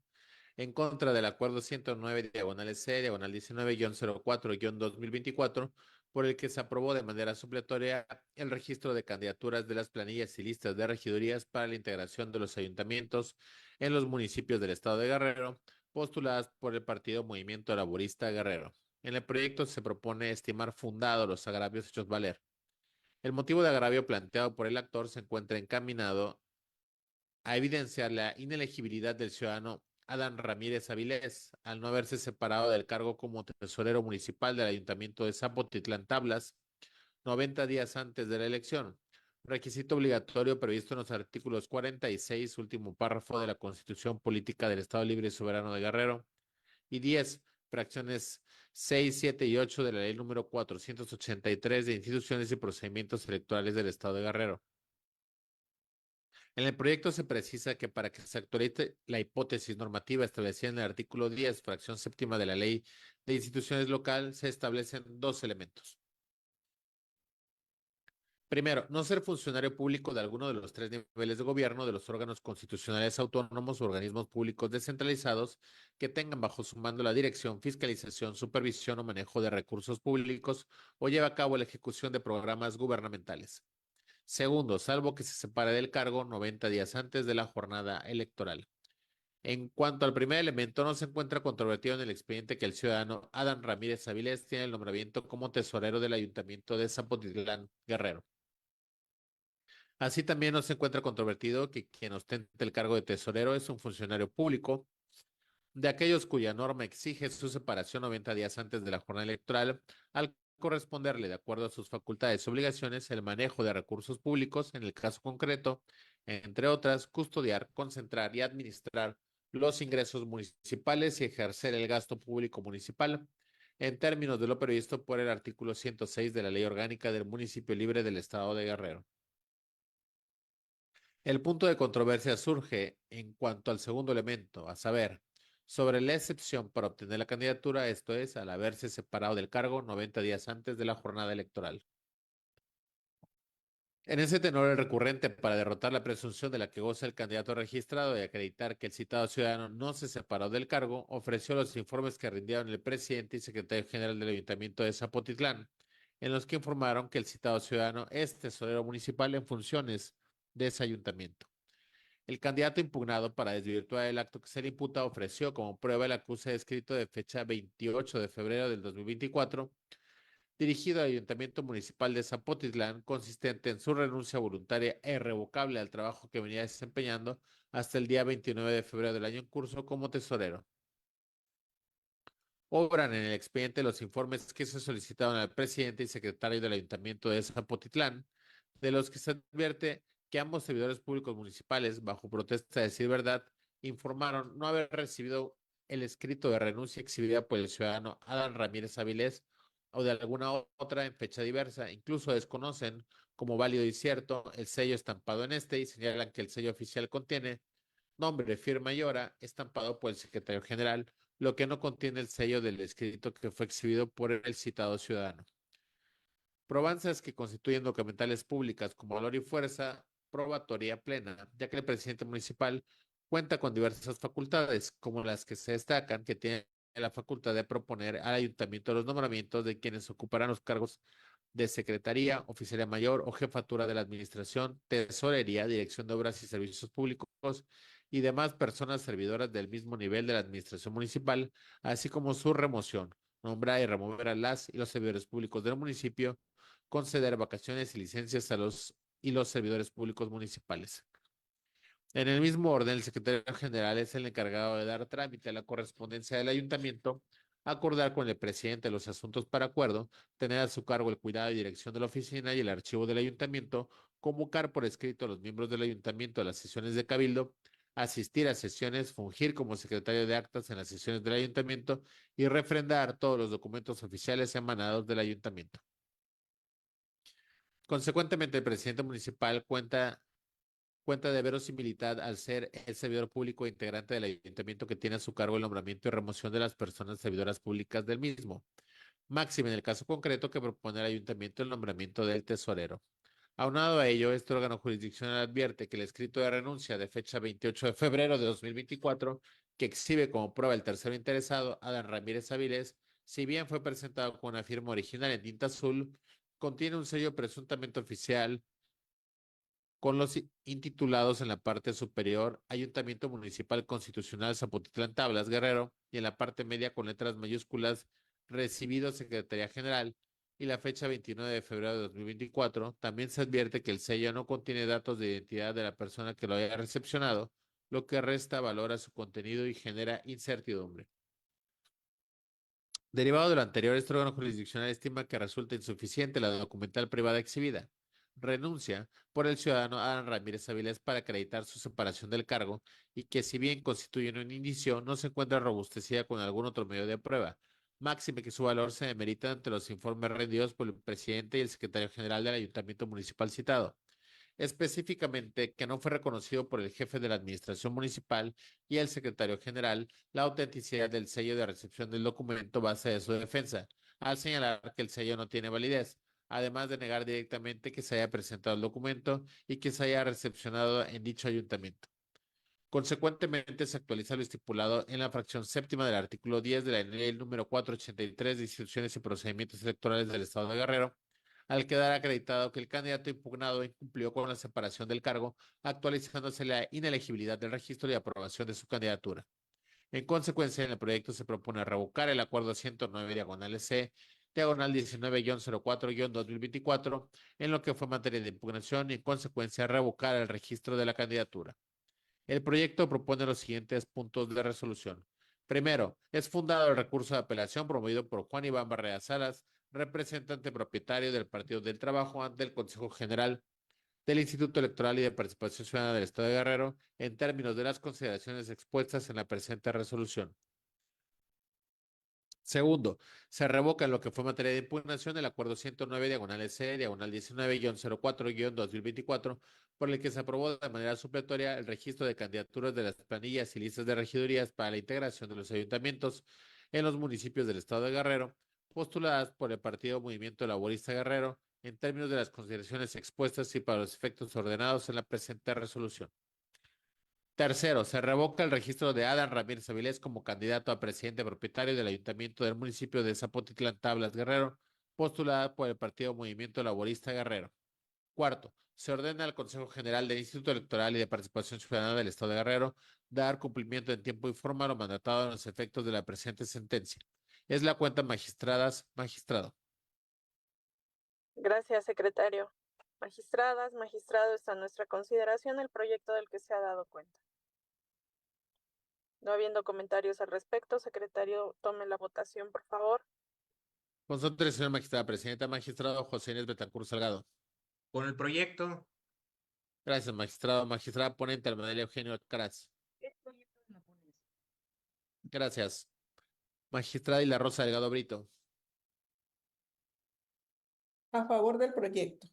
en contra del acuerdo 109 C 19-04-2024 por el que se aprobó de manera supletoria el registro de candidaturas de las planillas y listas de regidurías para la integración de los ayuntamientos en los municipios del estado de Guerrero, postuladas por el Partido Movimiento Laborista Guerrero. En el proyecto se propone estimar fundados los agravios hechos valer. El motivo de agravio planteado por el actor se encuentra encaminado a evidenciar la inelegibilidad del ciudadano Adán Ramírez Avilés, al no haberse separado del cargo como tesorero municipal del Ayuntamiento de Zapotitlán Tablas 90 días antes de la elección, requisito obligatorio previsto en los artículos 46, último párrafo de la Constitución Política del Estado Libre y Soberano de Guerrero, y 10, fracciones 6, 7 y 8 de la ley número 483 de instituciones y procedimientos electorales del Estado de Guerrero. En el proyecto se precisa que para que se actualice la hipótesis normativa establecida en el artículo 10, fracción séptima de la Ley de Instituciones Local, se establecen dos elementos. Primero, no ser funcionario público de alguno de los tres niveles de gobierno de los órganos constitucionales autónomos o organismos públicos descentralizados que tengan bajo su mando la dirección, fiscalización, supervisión o manejo de recursos públicos o lleve a cabo la ejecución de programas gubernamentales. Segundo, salvo que se separe del cargo 90 días antes de la jornada electoral. En cuanto al primer elemento, no se encuentra controvertido en el expediente que el ciudadano Adán Ramírez Avilés tiene el nombramiento como tesorero del Ayuntamiento de Zapotitlán Guerrero. Así también no se encuentra controvertido que quien ostente el cargo de tesorero es un funcionario público de aquellos cuya norma exige su separación 90 días antes de la jornada electoral, al corresponderle, de acuerdo a sus facultades y obligaciones, el manejo de recursos públicos, en el caso concreto, entre otras, custodiar, concentrar y administrar los ingresos municipales y ejercer el gasto público municipal, en términos de lo previsto por el artículo 106 de la Ley Orgánica del Municipio Libre del Estado de Guerrero. El punto de controversia surge en cuanto al segundo elemento, a saber, sobre la excepción para obtener la candidatura, esto es, al haberse separado del cargo 90 días antes de la jornada electoral. En ese tenor, el recurrente, para derrotar la presunción de la que goza el candidato registrado y acreditar que el citado ciudadano no se separó del cargo, ofreció los informes que rindieron el presidente y secretario general del Ayuntamiento de Zapotitlán, en los que informaron que el citado ciudadano es tesorero municipal en funciones de ese ayuntamiento. El candidato impugnado, para desvirtuar el acto que se le imputa, ofreció como prueba el acuse escrito de fecha 28 de febrero del 2024, dirigido al Ayuntamiento Municipal de Zapotitlán, consistente en su renuncia voluntaria e irrevocable al trabajo que venía desempeñando hasta el día 29 de febrero del año en curso como tesorero. Obran en el expediente los informes que se solicitaron al presidente y secretario del Ayuntamiento de Zapotitlán, de los que se advierte que ambos servidores públicos municipales, bajo protesta de decir verdad, informaron no haber recibido el escrito de renuncia exhibida por el ciudadano Adán Ramírez Avilés o de alguna otra en fecha diversa. Incluso desconocen como válido y cierto el sello estampado en este y señalan que el sello oficial contiene nombre, firma y hora estampado por el secretario general, lo que no contiene el sello del escrito que fue exhibido por el citado ciudadano. Probanzas que constituyen documentales públicas con valor y fuerza probatoria plena, ya que el presidente municipal cuenta con diversas facultades, como las que se destacan, que tiene la facultad de proponer al ayuntamiento los nombramientos de quienes ocuparán los cargos de secretaría, oficialía mayor o jefatura de la administración, tesorería, dirección de obras y servicios públicos y demás personas servidoras del mismo nivel de la administración municipal, así como su remoción, nombrar y remover a las y los servidores públicos del municipio, conceder vacaciones y licencias a los y los servidores públicos municipales. En el mismo orden, el secretario general es el encargado de dar trámite a la correspondencia del ayuntamiento, acordar con el presidente los asuntos para acuerdo, tener a su cargo el cuidado y dirección de la oficina y el archivo del ayuntamiento, convocar por escrito a los miembros del ayuntamiento a las sesiones de cabildo, asistir a sesiones, fungir como secretario de actas en las sesiones del ayuntamiento y refrendar todos los documentos oficiales emanados del ayuntamiento. Consecuentemente, el presidente municipal cuenta de verosimilitud al ser el servidor público e integrante del ayuntamiento que tiene a su cargo el nombramiento y remoción de las personas servidoras públicas del mismo. Máxime en el caso concreto que propone el ayuntamiento el nombramiento del tesorero. Aunado a ello, este órgano jurisdiccional advierte que el escrito de renuncia de fecha 28 de febrero de 2024, que exhibe como prueba el tercero interesado, Adán Ramírez Avilés, si bien fue presentado con una firma original en tinta azul, contiene un sello presuntamente oficial con los intitulados en la parte superior Ayuntamiento Municipal Constitucional Zapotitlán Tablas Guerrero y en la parte media con letras mayúsculas Recibido Secretaría General y la fecha 29 de febrero de 2024. También se advierte que el sello no contiene datos de identidad de la persona que lo haya recepcionado, lo que resta valor a su contenido y genera incertidumbre. Derivado de lo anterior, este órgano jurisdiccional estima que resulta insuficiente la documental privada exhibida. Renuncia por el ciudadano Adán Ramírez Avilés para acreditar su separación del cargo y que si bien constituye un indicio, no se encuentra robustecida con algún otro medio de prueba. Máxime que su valor se demerita ante los informes rendidos por el presidente y el secretario general del ayuntamiento municipal citado. Específicamente que no fue reconocido por el jefe de la administración municipal y el secretario general la autenticidad del sello de recepción del documento base de su defensa, al señalar que el sello no tiene validez, además de negar directamente que se haya presentado el documento y que se haya recepcionado en dicho ayuntamiento. Consecuentemente, se actualiza lo estipulado en la fracción séptima del artículo 10 de la ley número 483 de instituciones y procedimientos electorales del Estado de Guerrero, al quedar acreditado que el candidato impugnado incumplió con la separación del cargo, actualizándose la inelegibilidad del registro y aprobación de su candidatura. En consecuencia, en el proyecto se propone revocar el acuerdo 109 diagonal C, diagonal 19-04-2024, en lo que fue materia de impugnación y en consecuencia revocar el registro de la candidatura. El proyecto propone los siguientes puntos de resolución. Primero, es fundado el recurso de apelación promovido por Juan Iván Barrera Salas, representante propietario del Partido del Trabajo ante el Consejo General del Instituto Electoral y de Participación Ciudadana del Estado de Guerrero en términos de las consideraciones expuestas en la presente resolución. Segundo, se revoca en lo que fue materia de impugnación el acuerdo 109 diagonal C, diagonal 19-04-2024, por el que se aprobó de manera supletoria el registro de candidaturas de las planillas y listas de regidurías para la integración de los ayuntamientos en los municipios del estado de Guerrero, postuladas por el Partido Movimiento Laborista Guerrero, en términos de las consideraciones expuestas y para los efectos ordenados en la presente resolución. Tercero, se revoca el registro de Adán Ramírez Avilés como candidato a presidente propietario del ayuntamiento del municipio de Zapotitlán Tablas Guerrero, postulada por el Partido Movimiento Laborista Guerrero. Cuarto, se ordena al Consejo General del Instituto Electoral y de Participación Ciudadana del Estado de Guerrero dar cumplimiento en tiempo y forma a lo mandatado en los efectos de la presente sentencia. Es la cuenta magistrado. Gracias, secretario. Magistradas, magistrado, está a nuestra consideración el proyecto del que se ha dado cuenta. No habiendo comentarios al respecto, secretario, tome la votación, por favor. Consulta, señora magistrada presidenta, magistrado José Inés Betancur Salgado. Con el proyecto. Gracias, magistrado. Magistrada ponente, Almadelia Eugenio Caraz. Es proyecto de la ponencia. Gracias. Magistrada y la Rosa Delgado Brito. A favor del proyecto.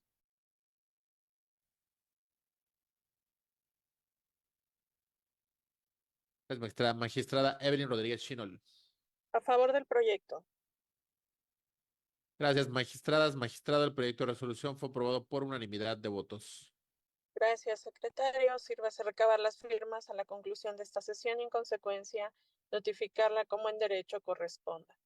Gracias, magistrada. Magistrada Evelyn Rodríguez Chinol. A favor del proyecto. Gracias, magistradas. Magistrado, el proyecto de resolución fue aprobado por unanimidad de votos. Gracias, secretario. Sírvase recabar las firmas a la conclusión de esta sesión y, en consecuencia, notificarla como en derecho corresponda.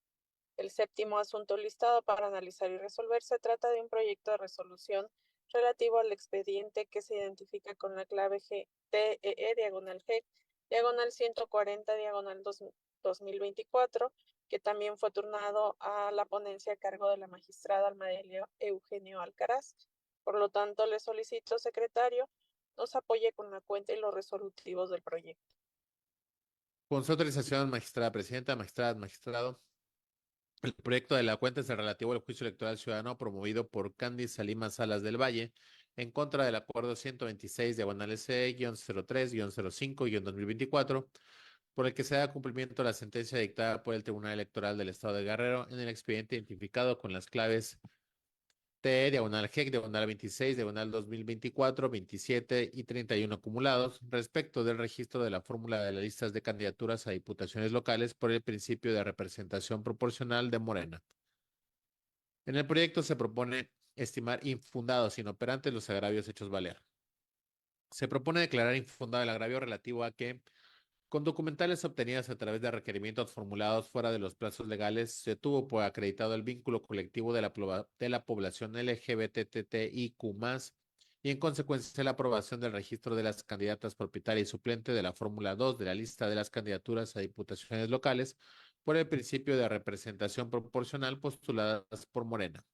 El séptimo asunto listado para analizar y resolver se trata de un proyecto de resolución relativo al expediente que se identifica con la clave GTEE, diagonal G, diagonal 140, diagonal 2024, que también fue turnado a la ponencia a cargo de la magistrada Almadelio Eugenio Alcaraz. Por lo tanto, le solicito, secretario, nos apoye con la cuenta y los resolutivos del proyecto. Con su autorización, magistrada presidenta, magistrado, el proyecto de la cuenta es el relativo al juicio electoral ciudadano promovido por Candice Salima Salas del Valle en contra del acuerdo 126, diagonal SE-03-05-2024, por el que se da cumplimiento a la sentencia dictada por el Tribunal Electoral del Estado de Guerrero en el expediente identificado con las claves T, diagonal GEC, diagonal 26, diagonal 2024, 27 y 31 acumulados, respecto del registro de la fórmula de las listas de candidaturas a diputaciones locales por el principio de representación proporcional de Morena. En el proyecto se propone estimar infundados, inoperantes los agravios hechos valer. Se propone declarar infundado el agravio relativo a que, con documentales obtenidas a través de requerimientos formulados fuera de los plazos legales, se tuvo por acreditado el vínculo colectivo de la población LGBTTIQ+, y en consecuencia la aprobación del registro de las candidatas propietaria y suplente de la Fórmula 2 de la lista de las candidaturas a diputaciones locales por el principio de representación proporcional postuladas por Morena.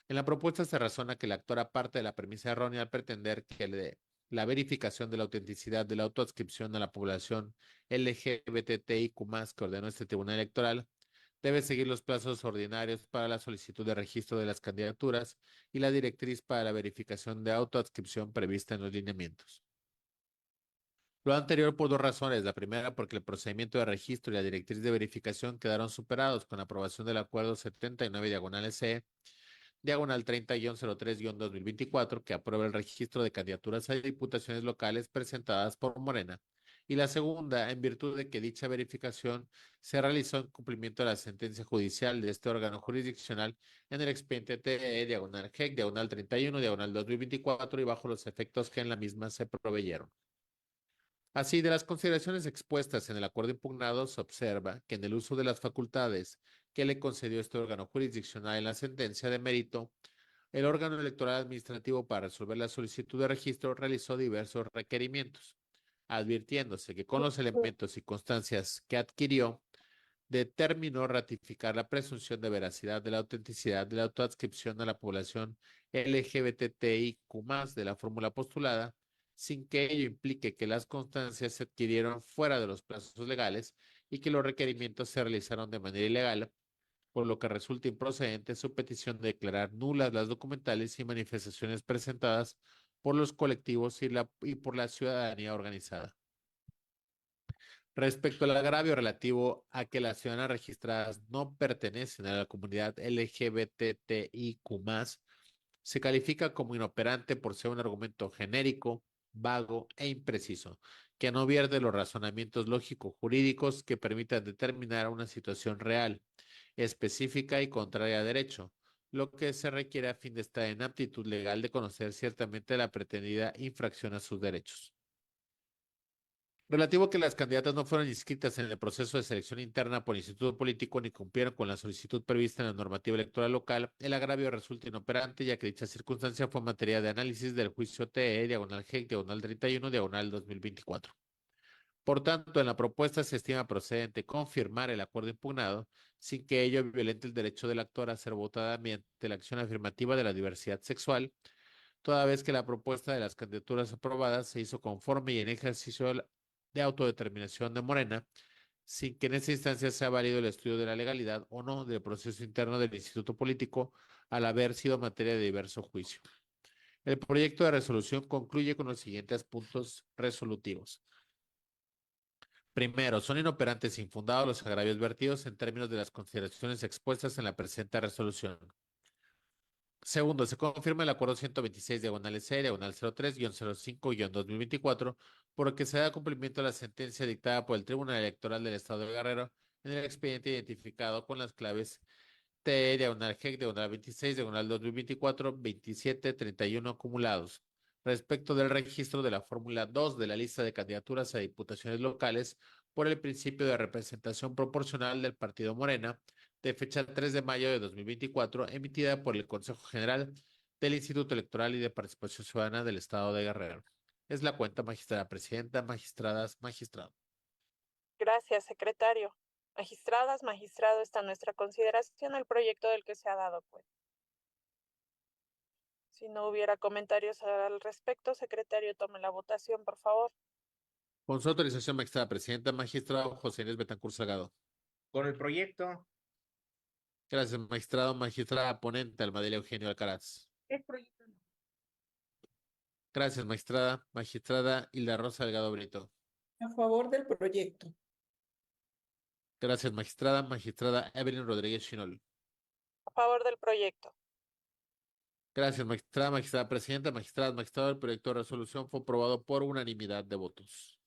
En la propuesta se razona que el actor aparte de la premisa errónea al pretender que la verificación de la autenticidad de la autoadscripción a la población LGBTIQ+, que ordenó este Tribunal Electoral, debe seguir los plazos ordinarios para la solicitud de registro de las candidaturas y la directriz para la verificación de autoadscripción prevista en los lineamientos. Lo anterior por dos razones. La primera, porque el procedimiento de registro y la directriz de verificación quedaron superados con la aprobación del Acuerdo 79, diagonal CE, diagonal 30-03-2024, que aprueba el registro de candidaturas a diputaciones locales presentadas por Morena. Y la segunda, en virtud de que dicha verificación se realizó en cumplimiento de la sentencia judicial de este órgano jurisdiccional en el expediente TE, diagonal GEC, diagonal 31, diagonal 2024, y bajo los efectos que en la misma se proveyeron. Así, de las consideraciones expuestas en el acuerdo impugnado, se observa que en el uso de las facultades que le concedió este órgano jurisdiccional en la sentencia de mérito, el órgano electoral administrativo para resolver la solicitud de registro realizó diversos requerimientos, advirtiéndose que con los elementos y constancias que adquirió, determinó ratificar la presunción de veracidad de la autenticidad de la autoadscripción a la población LGBTIQ+ de la fórmula postulada, sin que ello implique que las constancias se adquirieron fuera de los plazos legales y que los requerimientos se realizaron de manera ilegal, por lo que resulta improcedente su petición de declarar nulas las documentales y manifestaciones presentadas por los colectivos y por la ciudadanía organizada. Respecto al agravio relativo a que las ciudadanas registradas no pertenecen a la comunidad LGBTIQ+, se califica como inoperante por ser un argumento genérico, vago e impreciso, que no vierte los razonamientos lógico-jurídicos que permitan determinar una situación real, específica y contraria a derecho, lo que se requiere a fin de estar en aptitud legal de conocer ciertamente la pretendida infracción a sus derechos. Relativo a que las candidatas no fueron inscritas en el proceso de selección interna por instituto político ni cumplieron con la solicitud prevista en la normativa electoral local, el agravio resulta inoperante, ya que dicha circunstancia fue materia de análisis del juicio TE, diagonal GEC, diagonal 31, diagonal 2024. Por tanto, en la propuesta se estima procedente confirmar el acuerdo impugnado, sin que ello violente el derecho del actor a ser votada mediante la acción afirmativa de la diversidad sexual, toda vez que la propuesta de las candidaturas aprobadas se hizo conforme y en ejercicio de autodeterminación de Morena, sin que en esta instancia sea válido el estudio de la legalidad o no del proceso interno del instituto político al haber sido materia de diverso juicio. El proyecto de resolución concluye con los siguientes puntos resolutivos. Primero, son inoperantes e infundados los agravios vertidos en términos de las consideraciones expuestas en la presente resolución. Segundo, se confirma el acuerdo 126 diagonal C, diagonal 03-05-2024, por el que se da cumplimiento a la sentencia dictada por el Tribunal Electoral del Estado de Guerrero en el expediente identificado con las claves T, diagonal GEC, diagonal 26, diagonal 2024, 27, 31 acumulados, respecto del registro de la Fórmula 2 de la lista de candidaturas a diputaciones locales por el principio de representación proporcional del Partido Morena, de fecha 3 de mayo de 2024, emitida por el Consejo General del Instituto Electoral y de Participación Ciudadana del Estado de Guerrero. Es la cuenta, magistrada presidenta, magistradas, magistrado. Gracias, secretario. Magistradas, magistrado, está a nuestra consideración el proyecto del que se ha dado cuenta. Si no hubiera comentarios al respecto, secretario, tome la votación, por favor. Con su autorización, magistrada presidenta, magistrado José Inés Betancur Salgado. Con el proyecto, Gracias, magistrado, magistrada ponente, Almadelia Eugenio Alcaraz. El proyecto no. Gracias, magistrada, magistrada Hilda Rosa Delgado Brito. A favor del proyecto. Gracias, magistrada, magistrada Evelyn Rodríguez Chinol. A favor del proyecto. Gracias, magistrada, magistrada presidenta, magistradas, magistrado. El proyecto de resolución fue aprobado por unanimidad de votos.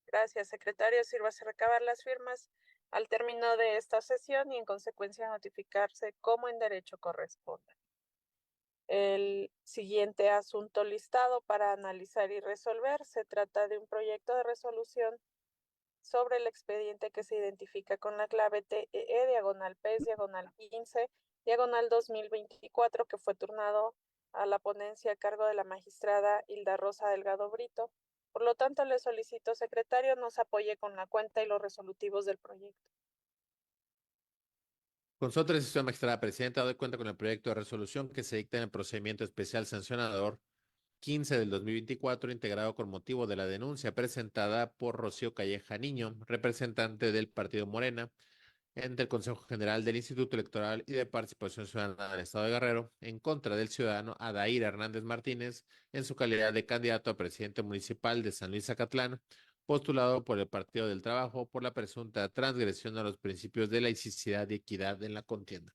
Gracias, secretario. Sírvase recabar las firmas al término de esta sesión y en consecuencia notificarse como en derecho corresponda. El siguiente asunto listado para analizar y resolver se trata de un proyecto de resolución sobre el expediente que se identifica con la clave TEE, diagonal PES, diagonal 15, diagonal 2024, que fue turnado a la ponencia a cargo de la magistrada Hilda Rosa Delgado Brito. Por lo tanto, le solicito, secretario, nos apoye con la cuenta y los resolutivos del proyecto. Con su autorización, magistrada presidenta, doy cuenta con el proyecto de resolución que se dicta en el procedimiento especial sancionador 15 del 2024, integrado con motivo de la denuncia presentada por Rocío Calleja Niño, representante del Partido Morena, ante el Consejo General del Instituto Electoral y de Participación Ciudadana del Estado de Guerrero, en contra del ciudadano Adair Hernández Martínez, en su calidad de candidato a presidente municipal de San Luis Zacatlán, postulado por el Partido del Trabajo por la presunta transgresión a los principios de laicidad y equidad en la contienda.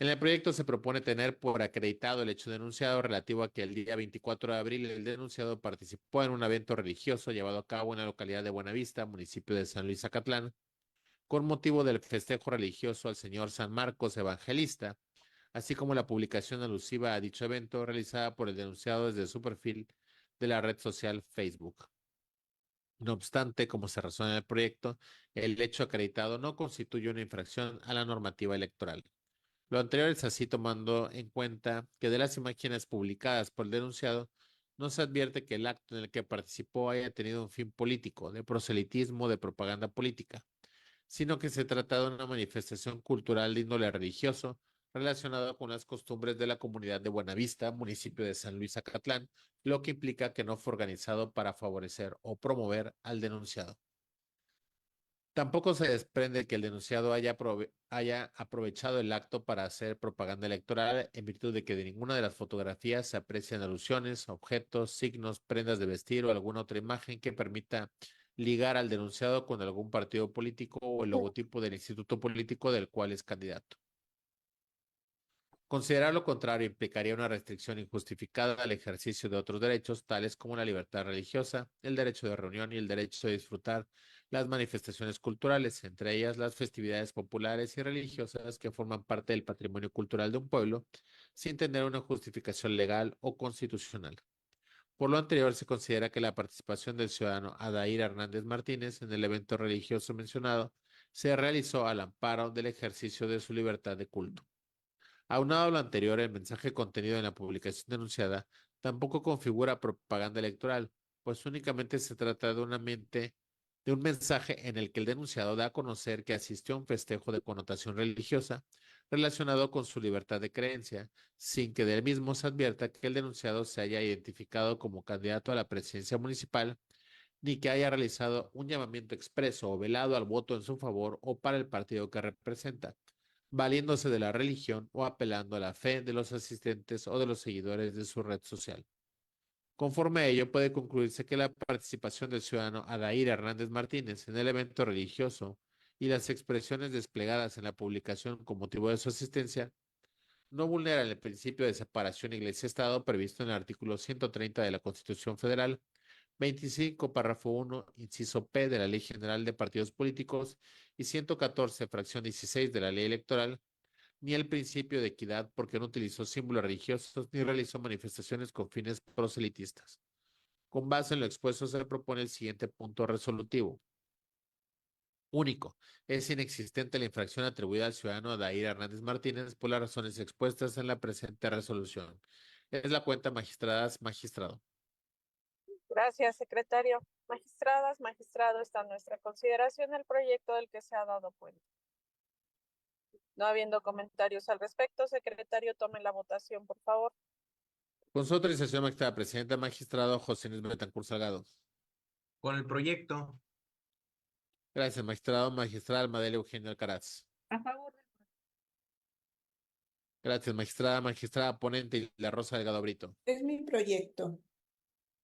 En el proyecto se propone tener por acreditado el hecho denunciado relativo a que el día 24 de abril el denunciado participó en un evento religioso llevado a cabo en la localidad de Buenavista, municipio de San Luis Zacatlán, con motivo del festejo religioso al Señor San Marcos Evangelista, así como la publicación alusiva a dicho evento realizada por el denunciado desde su perfil de la red social Facebook. No obstante, como se razona en el proyecto, el hecho acreditado no constituye una infracción a la normativa electoral. Lo anterior es así tomando en cuenta que de las imágenes publicadas por el denunciado no se advierte que el acto en el que participó haya tenido un fin político, de proselitismo, de propaganda política, sino que se trata de una manifestación cultural de índole religioso relacionada con las costumbres de la comunidad de Buenavista, municipio de San Luis Zacatlán, lo que implica que no fue organizado para favorecer o promover al denunciado. Tampoco se desprende que el denunciado haya aprovechado el acto para hacer propaganda electoral en virtud de que de ninguna de las fotografías se aprecian alusiones, objetos, signos, prendas de vestir o alguna otra imagen que permita ligar al denunciado con algún partido político o el logotipo del instituto político del cual es candidato. Considerar lo contrario implicaría una restricción injustificada al ejercicio de otros derechos, tales como la libertad religiosa, el derecho de reunión y el derecho de disfrutar las manifestaciones culturales, entre ellas las festividades populares y religiosas que forman parte del patrimonio cultural de un pueblo, sin tener una justificación legal o constitucional. Por lo anterior, se considera que la participación del ciudadano Adair Hernández Martínez en el evento religioso mencionado se realizó al amparo del ejercicio de su libertad de culto. Aunado a lo anterior, el mensaje contenido en la publicación denunciada tampoco configura propaganda electoral, pues únicamente se trata de un mensaje en el que el denunciado da a conocer que asistió a un festejo de connotación religiosa relacionado con su libertad de creencia, sin que del mismo se advierta que el denunciado se haya identificado como candidato a la presidencia municipal, ni que haya realizado un llamamiento expreso o velado al voto en su favor o para el partido que representa, valiéndose de la religión o apelando a la fe de los asistentes o de los seguidores de su red social. Conforme a ello, puede concluirse que la participación del ciudadano Adair Hernández Martínez en el evento religioso y las expresiones desplegadas en la publicación con motivo de su asistencia no vulneran el principio de separación Iglesia-Estado previsto en el artículo 130 de la Constitución Federal, 25, párrafo 1, inciso P de la Ley General de Partidos Políticos y 114, fracción 16 de la Ley Electoral, ni el principio de equidad porque no utilizó símbolos religiosos ni realizó manifestaciones con fines proselitistas. Con base en lo expuesto, se propone el siguiente punto resolutivo. Único. Es inexistente la infracción atribuida al ciudadano Adair Hernández Martínez por las razones expuestas en la presente resolución. Es la cuenta, magistradas, magistrado. Gracias, secretario. Magistradas, magistrado, está en nuestra consideración el proyecto del que se ha dado cuenta. No habiendo comentarios al respecto, secretario, tome la votación, por favor. Con su autorización, magistrada presidenta, magistrado José Luis Betancourt Salgado. Con el proyecto. Gracias, magistrado. Magistrada Almadelia Eugenio Alcaraz. A favor del proyecto. Gracias, magistrada. Magistrada ponente y la Rosa Delgado Brito. Es mi proyecto.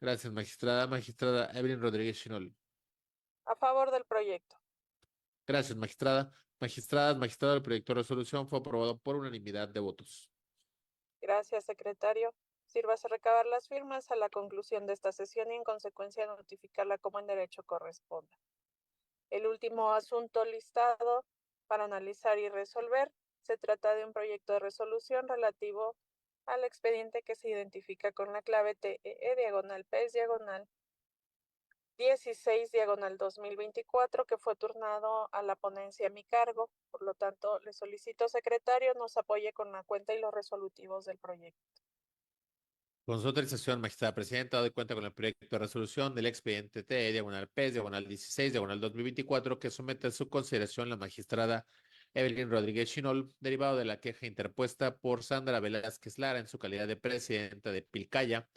Gracias, magistrada. Magistrada Evelyn Rodríguez Chinol. A favor del proyecto. Gracias, magistrada. Magistradas, magistrado, el proyecto de resolución fue aprobado por unanimidad de votos. Gracias, secretario. Sírvase recabar las firmas a la conclusión de esta sesión y en consecuencia notificarla como en derecho corresponda. El último asunto listado para analizar y resolver se trata de un proyecto de resolución relativo al expediente que se identifica con la clave TEE/PES/16/2024 que fue turnado a la ponencia a mi cargo. Por lo tanto, le solicito, secretario, nos apoye con la cuenta y los resolutivos del proyecto. Con su autorización, magistrada presidenta, doy cuenta con el proyecto de resolución del expediente TE/PES/16/2024 que somete a su consideración la magistrada Evelyn Rodríguez Chinol, derivado de la queja interpuesta por Sandra Velázquez Lara en su calidad de presidenta de Pilcaya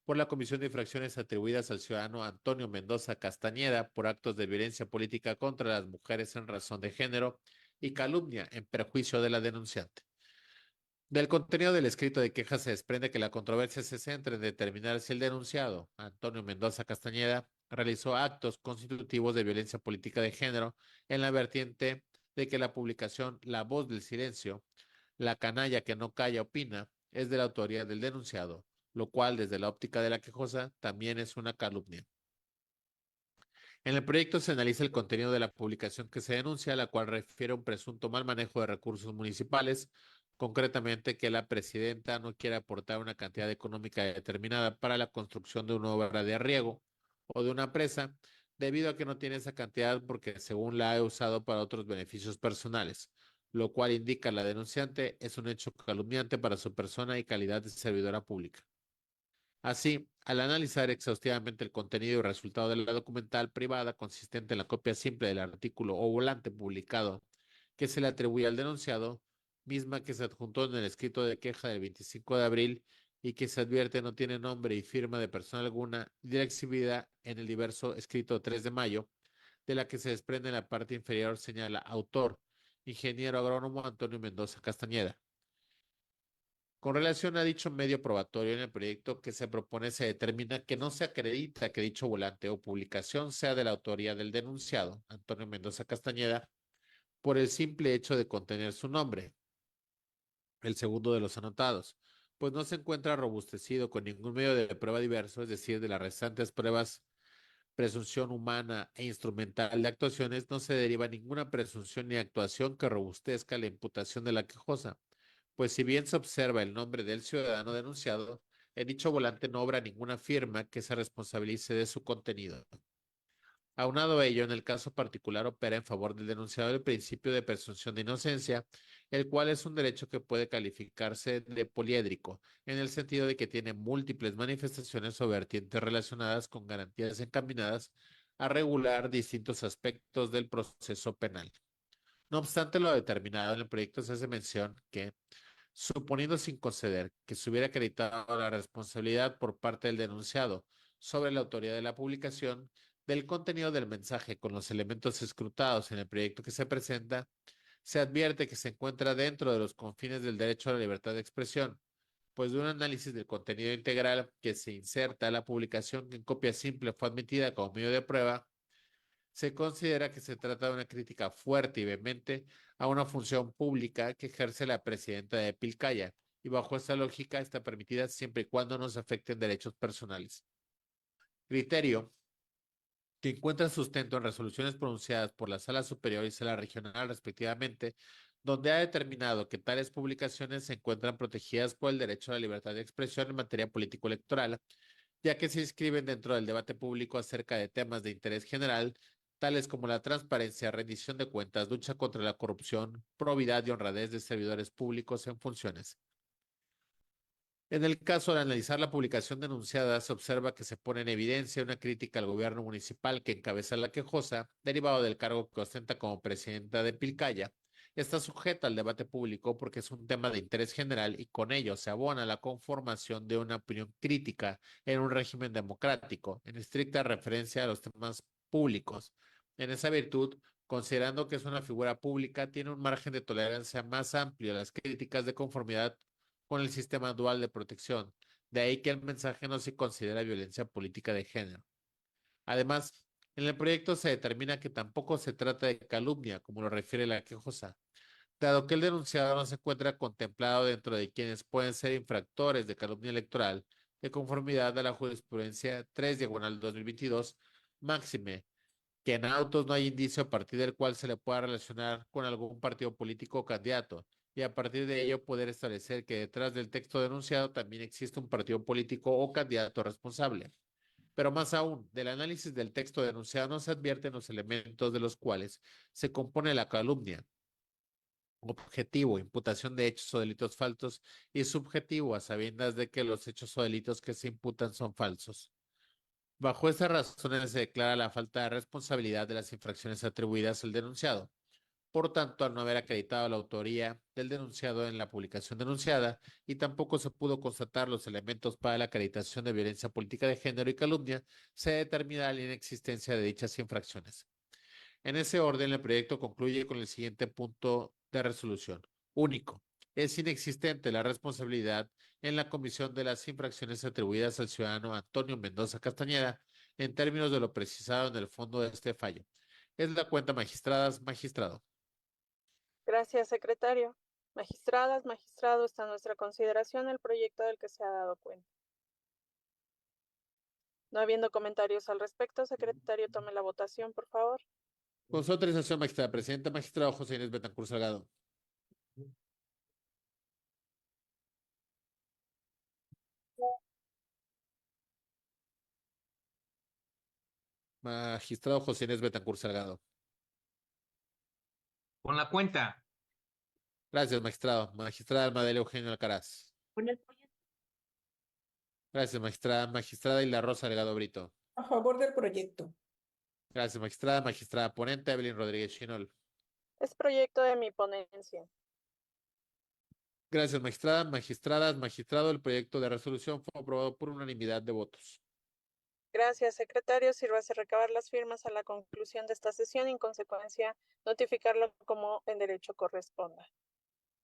por la comisión de infracciones atribuidas al ciudadano Antonio Mendoza Castañeda por actos de violencia política contra las mujeres en razón de género y calumnia en perjuicio de la denunciante. Del contenido del escrito de queja se desprende que la controversia se centra en determinar si el denunciado, Antonio Mendoza Castañeda, realizó actos constitutivos de violencia política de género en la vertiente de que la publicación La Voz del Silencio, la canalla que no calla opina, es de la autoría del denunciado, lo cual desde la óptica de la quejosa también es una calumnia. En el proyecto se analiza el contenido de la publicación que se denuncia, la cual refiere a un presunto mal manejo de recursos municipales, concretamente que la presidenta no quiere aportar una cantidad económica determinada para la construcción de una obra de riego o de una presa, debido a que no tiene esa cantidad porque según la ha usado para otros beneficios personales, lo cual indica la denunciante es un hecho calumniante para su persona y calidad de servidora pública. Así, al analizar exhaustivamente el contenido y resultado de la documental privada consistente en la copia simple del artículo o volante publicado que se le atribuye al denunciado, misma que se adjuntó en el escrito de queja del 25 de abril y que se advierte no tiene nombre y firma de persona alguna y de la exhibida en el diverso escrito 3 de mayo, de la que se desprende en la parte inferior señala autor, ingeniero agrónomo Antonio Mendoza Castañeda. Con relación a dicho medio probatorio en el proyecto que se propone, se determina que no se acredita que dicho volante o publicación sea de la autoría del denunciado, Antonio Mendoza Castañeda, por el simple hecho de contener su nombre, el segundo de los anotados, pues no se encuentra robustecido con ningún medio de prueba diverso, es decir, de las restantes pruebas, presunción humana e instrumental de actuaciones, no se deriva ninguna presunción ni actuación que robustezca la imputación de la quejosa, pues si bien se observa el nombre del ciudadano denunciado, en dicho volante no obra ninguna firma que se responsabilice de su contenido. Aunado a ello, en el caso particular opera en favor del denunciado el principio de presunción de inocencia, el cual es un derecho que puede calificarse de poliédrico, en el sentido de que tiene múltiples manifestaciones o vertientes relacionadas con garantías encaminadas a regular distintos aspectos del proceso penal. No obstante lo determinado en el proyecto, se hace mención que, suponiendo sin conceder que se hubiera acreditado la responsabilidad por parte del denunciado sobre la autoría de la publicación del contenido del mensaje con los elementos escrutados en el proyecto que se presenta, se advierte que se encuentra dentro de los confines del derecho a la libertad de expresión, pues de un análisis del contenido integral que se inserta a la publicación que en copia simple fue admitida como medio de prueba, se considera que se trata de una crítica fuerte y vehemente a una función pública que ejerce la presidenta de Pilcaya, y bajo esta lógica está permitida siempre y cuando no se afecten derechos personales. Criterio que encuentra sustento en resoluciones pronunciadas por la Sala Superior y Sala Regional respectivamente, donde ha determinado que tales publicaciones se encuentran protegidas por el derecho a la libertad de expresión en materia político-electoral, ya que se inscriben dentro del debate público acerca de temas de interés general, tales como la transparencia, rendición de cuentas, lucha contra la corrupción, probidad y honradez de servidores públicos en funciones. En el caso de analizar la publicación denunciada, se observa que se pone en evidencia una crítica al gobierno municipal que encabeza la quejosa, derivado del cargo que ostenta como presidenta de Pilcaya. Está sujeta al debate público porque es un tema de interés general y con ello se abona la conformación de una opinión crítica en un régimen democrático, en estricta referencia a los temas públicos. En esa virtud, considerando que es una figura pública, tiene un margen de tolerancia más amplio a las críticas de conformidad con el sistema dual de protección. De ahí que el mensaje no se considera violencia política de género. Además, en el proyecto se determina que tampoco se trata de calumnia, como lo refiere la quejosa, dado que el denunciado no se encuentra contemplado dentro de quienes pueden ser infractores de calumnia electoral, de conformidad a la jurisprudencia 3/2022, máxime, que en autos no hay indicio a partir del cual se le pueda relacionar con algún partido político o candidato, y a partir de ello poder establecer que detrás del texto denunciado también existe un partido político o candidato responsable. Pero más aún, del análisis del texto denunciado no se advierten los elementos de los cuales se compone la calumnia: objetivo, imputación de hechos o delitos falsos, y subjetivo, a sabiendas de que los hechos o delitos que se imputan son falsos. Bajo estas razones se declara la falta de responsabilidad de las infracciones atribuidas al denunciado. Por tanto, al no haber acreditado la autoría del denunciado en la publicación denunciada y tampoco se pudo constatar los elementos para la acreditación de violencia política de género y calumnia, se determina la inexistencia de dichas infracciones. En ese orden, el proyecto concluye con el siguiente punto de resolución. Único. Es inexistente la responsabilidad en la comisión de las infracciones atribuidas al ciudadano Antonio Mendoza Castañeda en términos de lo precisado en el fondo de este fallo. Es la cuenta, magistradas, magistrado. Gracias, secretario. Magistradas, magistrado, está a nuestra consideración el proyecto del que se ha dado cuenta. No habiendo comentarios al respecto, secretario, tome la votación, por favor. Con su autorización, magistrada presidenta, magistrado José Inés Betancourt Salgado. Magistrado José Inés Betancourt Salgado. Con la cuenta. Gracias, magistrado. Magistrada Almadelia Eugenio Alcaraz. Con el proyecto. Gracias, magistrada. Magistrada Isla Rosa Delgado Brito. A favor del proyecto. Gracias, magistrada. Magistrada ponente Evelyn Rodríguez Chinol. Es proyecto de mi ponencia. Gracias, magistrada. Magistradas, magistrado, el proyecto de resolución fue aprobado por unanimidad de votos. Gracias, secretario. Sírvase recabar las firmas a la conclusión de esta sesión y, en consecuencia, notificarlo como en derecho corresponda.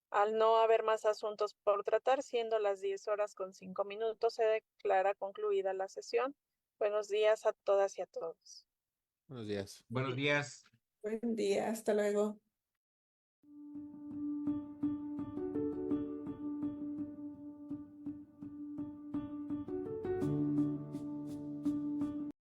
Al no haber más asuntos por tratar, siendo las 10:05, se declara concluida la sesión. Buenos días a todas y a todos. Buenos días. Buenos días. Buen día, hasta luego.